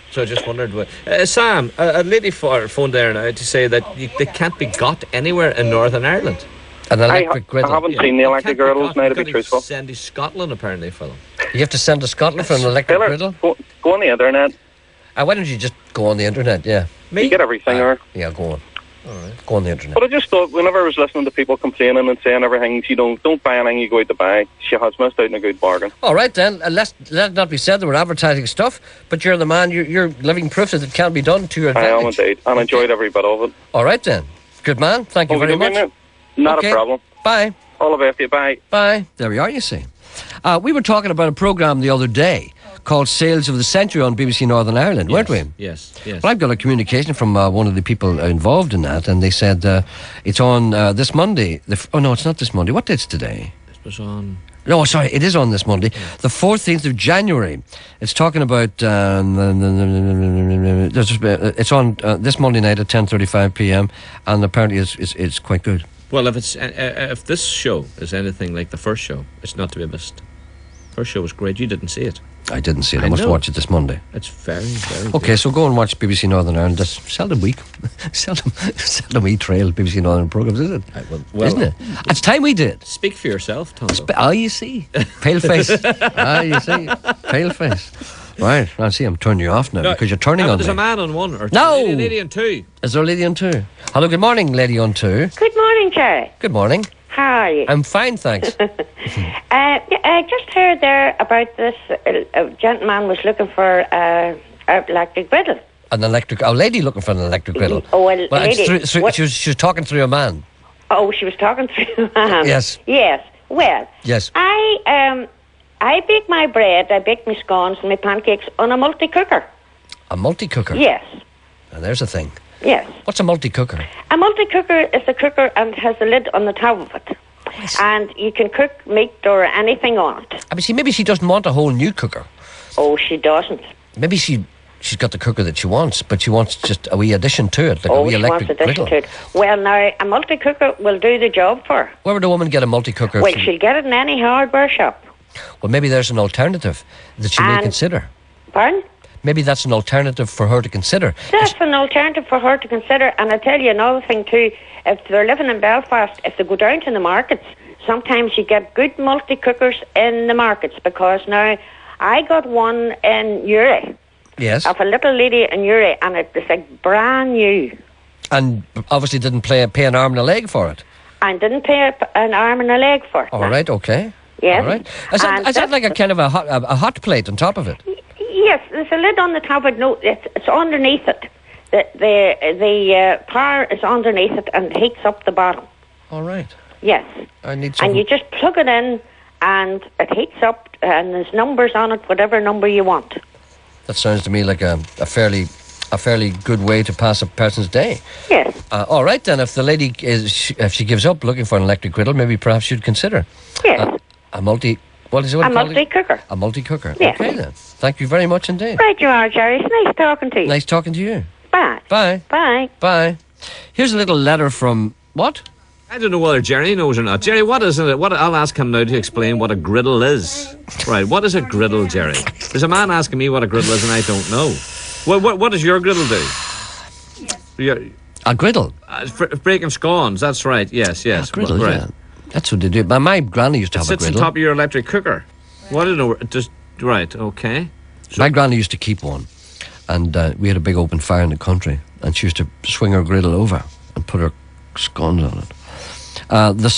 So I just wondered what... Sam, a lady phoned there now to say that they can't be got anywhere in Northern Ireland.
An electric griddle?
I haven't seen the electric griddles now, to be truthful.
Send to Scotland, apparently, for them.
You have to send to Scotland for an electric griddle?
Go on the internet.
Why don't you just go on the internet, yeah?
You get everything there.
Yeah, go on. All right. Go on the internet.
But I just thought, whenever I was listening to people complaining and saying everything, don't buy anything you go out to buy, she has missed out on a good bargain.
All right, then. Let it not be said that we're advertising stuff, but you're the man, you're living proof that it can be done to your advantage.
I am indeed, and enjoyed every bit of it.
All right, then. Good man. Thank you very much.
Not a problem.
Bye.
All the best to you. Bye.
Bye. There we are, you see. We were talking about a programme the other day called Sales of the Century on BBC Northern Ireland, weren't we?
Yes.
Well, I've got a communication from one of the people involved in that, and they said it's on this Monday. Oh, no, it's not this Monday. What date's today?
It was on...
No, sorry, it is on this Monday, the 14th of January. It's talking about... it's on this Monday night at 10:35 p.m, and apparently it's quite good.
Well, if this show is anything like the first show, it's not to be missed. First show was great. You didn't see it.
I didn't see it. I must watch it this Monday.
It's very, very
okay,
good.
so go and watch BBC Northern Ireland. That's seldom we trail BBC Northern programmes, is it? Isn't it? It's time we did.
Speak for yourself, Tom.
You see. Pale face. You see. Pale face. Right, I see. I'm turning you off now because you're turning on me.
There's a man on one or
no.
A lady on two.
Is there a lady on two? Hello, good morning, lady on two.
Good morning, Gerry.
Good morning.
How are you?
I'm fine, thanks.
I just heard there about this gentleman was looking for an electric griddle.
A lady looking for an electric griddle.
Oh, well lady.
She was talking through a man.
Oh, she was talking through a man.
Yes.
Yes. Well.
Yes.
I bake my bread, I bake my scones and my pancakes on a multi-cooker.
A multi-cooker?
Yes.
Now, there's a thing.
Yes.
What's a multi-cooker?
A multi-cooker is a cooker and has a lid on the top of it. And you can cook meat or anything on it.
I mean, see, maybe she doesn't want a whole new cooker.
Oh, she doesn't.
Maybe she's got the cooker that she wants, but she wants just a wee addition to it, like a wee electric griddle.
To it. Well, now, a multi-cooker will do the job for her.
Where would a woman get a multi-cooker?
Well, she'll get it in any hardware shop.
Well, maybe there's an alternative that she may consider.
Pardon?
Maybe that's an alternative for her to consider.
That's an alternative for her to consider. And I tell you another thing too, if they're living in Belfast, if they go down to the markets, sometimes you get good multi-cookers in the markets, because now I got one in Uri.
Yes.
Of a little lady in Uri, and it was like brand new.
And obviously didn't pay an arm and a leg for it.
And didn't pay an arm and a leg for it.
All right, okay.
Yes.
All right. Is that like a kind of a hot plate on top of it?
Yes, there's a lid on the top of it. No, it's underneath it. The power is underneath it and heats up the bottom.
All right.
Yes.
I need
and you just plug it in and it heats up and there's numbers on it, whatever number you want.
That sounds to me like a fairly good way to pass a person's day.
Yes.
All right, then, if the lady if she gives up looking for an electric griddle, maybe perhaps you'd consider a multi. What is it?
A multi-cooker.
A multi-cooker.
Yes.
Okay, then. Thank you very much indeed.
Right, you are, Gerry. It's nice talking to you.
Nice talking to you.
Bye.
Bye.
Bye.
Bye. Here's a little letter from what?
I don't know whether Gerry knows or not. Gerry, what is it? I'll ask him now to explain what a griddle is. Right, what is a griddle, Gerry? There's a man asking me what a griddle is and I don't know. What does your griddle do?
A griddle?
Breaking scones, that's right. Yes.
A griddle,
right.
yeah. That's what they do. My granny used to have a
griddle. It
griddle.
sits on top of your electric cooker. What do you know? Right, okay. So,
my granny used to keep one. And we had a big open fire in the country. And she used to swing her griddle over and put her scones on it. The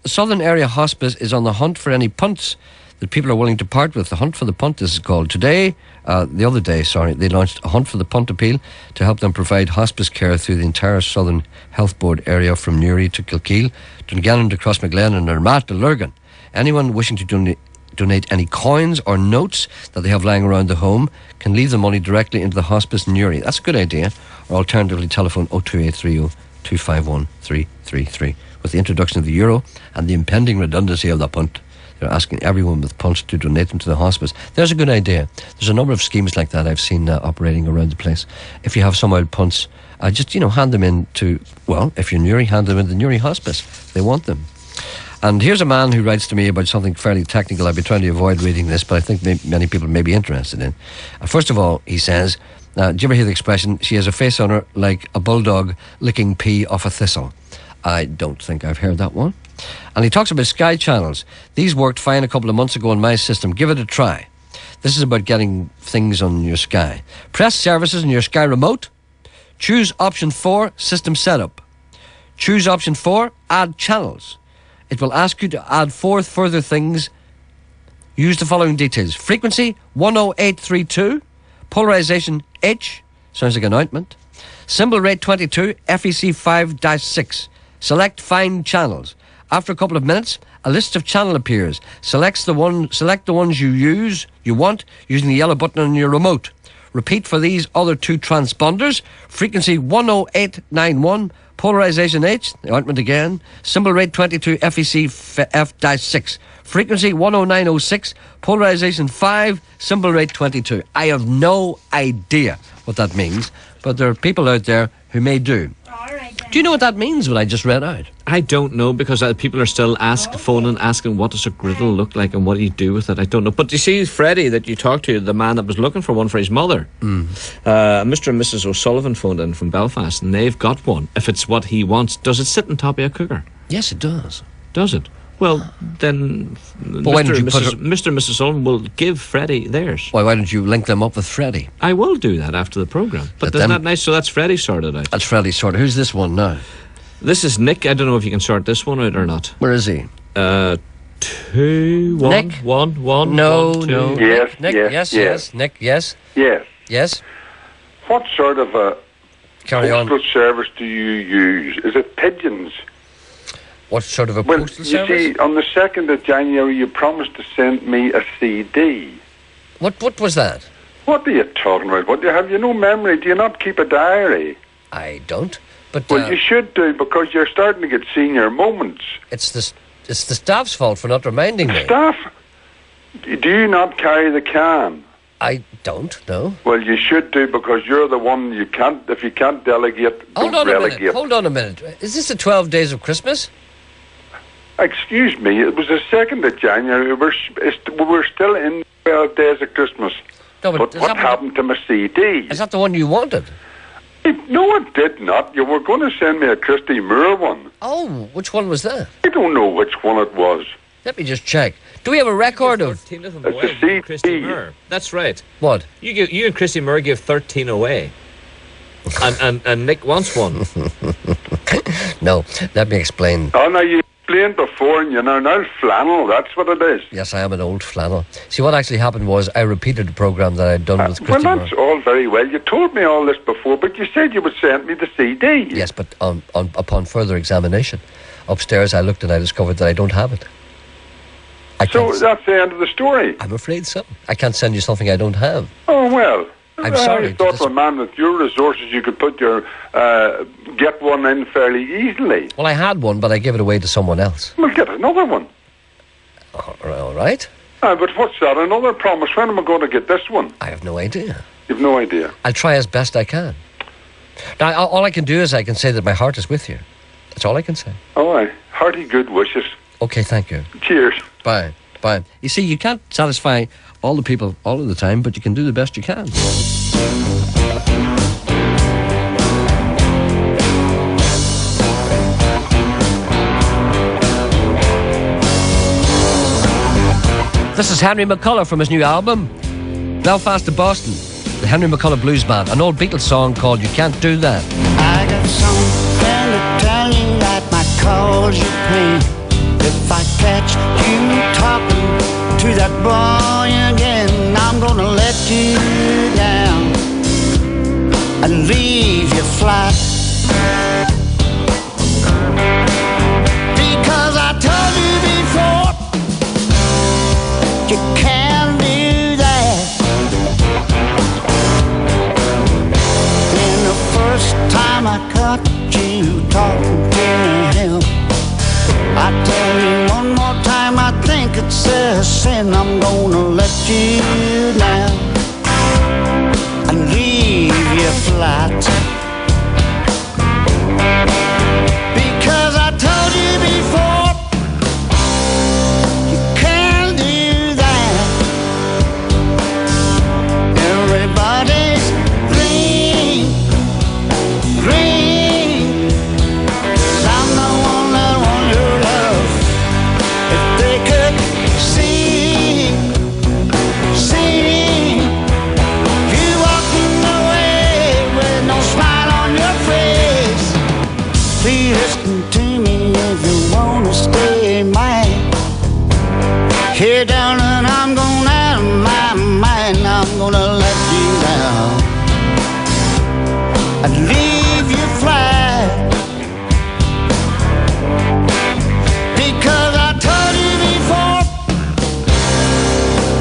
Southern Area Hospice is on the hunt for any punts that people are willing to part with. The Hunt for the Punt, this is called. The other day, they launched a Hunt for the Punt appeal to help them provide hospice care through the entire Southern Health Board area from Newry to Kilkeel, Dungannon to Crossmaglen and Armagh to Lurgan. Anyone wishing to donate any coins or notes that they have lying around the home can leave the money directly into the hospice in Newry. That's a good idea. Or alternatively, telephone 02830 251 333. With the introduction of the euro and the impending redundancy of the punt, they're asking everyone with punts to donate them to the hospice. There's a good idea. There's a number of schemes like that I've seen operating around the place. If you have some old punts, just hand them in to, if you're Newry, hand them in to the Newry Hospice. They want them. And here's a man who writes to me about something fairly technical. I've been trying to avoid reading this, but I think many people may be interested in. First of all, he says, do you ever hear the expression, she has a face on her like a bulldog licking pea off a thistle? I don't think I've heard that one. And he talks about Sky channels. These worked fine a couple of months ago on my system. Give it a try. This is about getting things on your Sky. Press services on your Sky remote. Choose option 4, system setup. Choose option 4, add channels. It will ask you to add 4 further things. Use the following details. Frequency 10832. Polarization H. Sounds like an ointment. Symbol rate 22. FEC 5-6. Select find channels. After a couple of minutes, a list of channel appears. Select the ones you want using the yellow button on your remote. Repeat for these other 2 transponders. Frequency 10891. Polarization H, the ointment again. Symbol rate 22, FEC F-6. Frequency 10906. Polarization 5. Symbol rate 22. I have no idea what that means, but there are people out there who may do. Do you know what that means, what I just read out?
I don't know, because people are still phoning, asking what does a griddle look like and what do you do with it. I don't know. But you see, Freddie, that you talked to, the man that was looking for one for his mother, Mr. and Mrs. O'Sullivan phoned in from Belfast, and they've got one. If it's what he wants, does it sit on top of a cooker?
Yes, it does.
Does it? Well, then Mr. and Mrs. Sullivan will give Freddie theirs.
Why don't you link them up with Freddie?
I will do that after the programme. But isn't that nice? So that's Freddie sorted out.
That's Freddie sorted. Who's this one now?
This is Nick. I don't know if you can sort this one out or not.
Where is he?
2 1
Nick?
1 1
No,
1 2.
no.
Yes,
Nick, yes. Nick, yes.
Yes.
Yes.
What sort of a
postal
service do you use? Is it pigeons?
What sort of a postal service?
You see, on the 2nd of January, you promised to send me a CD.
What was that?
What are you talking about? Have you no memory? Do you not keep a diary?
I don't. But
you should do, because you're starting to get senior moments.
It's the staff's fault for not reminding me.
Staff? Do you not carry the can?
I don't, no.
Well, you should do, because you're the one if you can't delegate, don't relegate.
Hold on a minute. Is this the 12 days of Christmas?
Excuse me, it was the 2nd of January. We're still in 12 days of Christmas.
No, but
what happened to my CD?
Is that the one you wanted?
No, it did not. You were going to send me a Christy Moore one.
Oh, which one was that?
I don't know which one it was.
Let me just check. Do we have a record of...
It's a CD.
Christy Moore. That's right.
What?
You and Christy Moore give 13 away. and Nick wants one.
No, let me explain.
Oh, no, you explained before, and you're now flannel. That's what it is.
Yes, I am an old flannel. See, what actually happened was I repeated the programme that I'd done with Christy
Well,
Moore.
that's all very well. You told me all this before, but you said you would send me the CD.
Yes, but upon further examination, upstairs I looked and I discovered that I don't have it.
So that's the end of the story?
I'm afraid so. I can't send you something I don't have.
Oh, well.
I'm sorry.
I thought, my man, with your resources, you could put your get one in fairly easily.
Well, I had one, but I gave it away to someone else.
Well, get another one.
All right.
But what's that? Another promise. When am I going to get this one?
I have no idea.
You've no idea.
I'll try as best I can. Now, all I can do is I can say that my heart is with you. That's all I can say.
All right. Hearty good wishes.
Okay, thank you.
Cheers.
Bye. Bye. You see, you can't satisfy all the people all of the time, but you can do the best you can. This is Henry McCullough from his new album, Belfast to Boston, the Henry McCullough Blues Band, an old Beatles song called You Can't Do That.
I got something to tell you that might cause you pain. If I catch you talking to that boy again, I'm gonna let you down and leave you flat. Because I told you before, you can't do that. And the first time I caught you talking to him, I tell you one more time, I think it's a sin. I'm gonna let you down and leave you flat. Because I told you before, you can't do that. Everybody's green, green, 'cause I'm the one that wants your love. If they could see you walking away with no smile on your face. Please listen to me if you wanna stay mine. Here down and I'm going out of my mind. I'm gonna let you down and leave you flat. Because I told you before,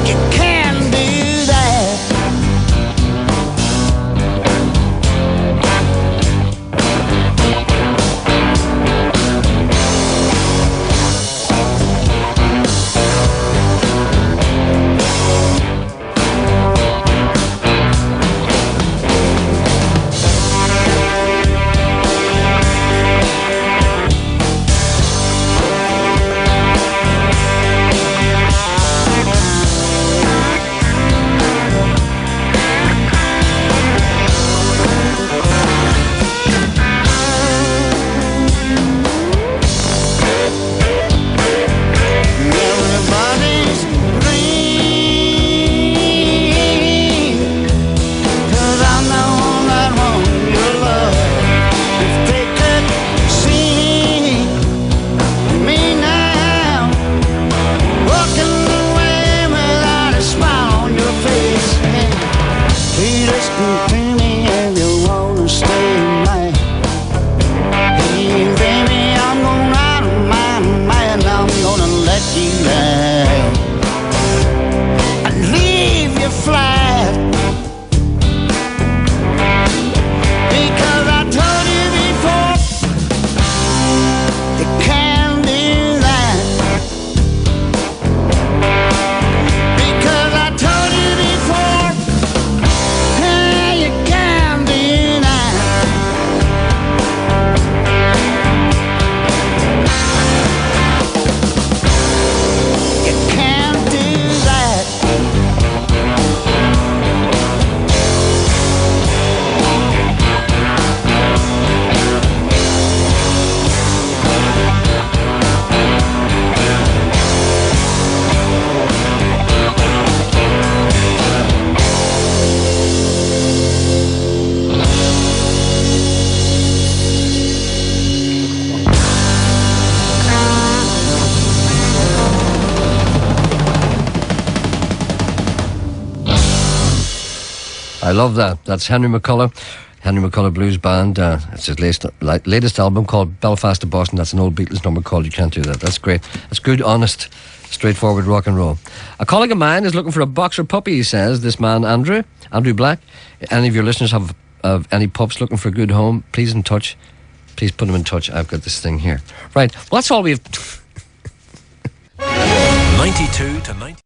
you can't do that. Everybody's green, 'cause I'm the one that wants your love. If they could see me now, walking away without a smile on your face. Please listen to me if you wanna stay mine. Hey baby, I'm going out of my mind. I'm gonna let you down and leave you flat. Because I told you before, you can't do that. Because I told you before, hey, you can't do that. You can't do that.
I love that. That's Henry McCullough Blues Band. It's his latest album called Belfast to Boston. That's an old Beatles number called You Can't Do That. That's great. That's good, honest Straightforward rock and roll. A colleague of mine is looking for a boxer puppy, he says. This man, Andrew Black. Any of your listeners have any pups looking for a good home, please in touch. Please put them in touch. I've got this thing here. Right, well, that's all we have.
92 to 90.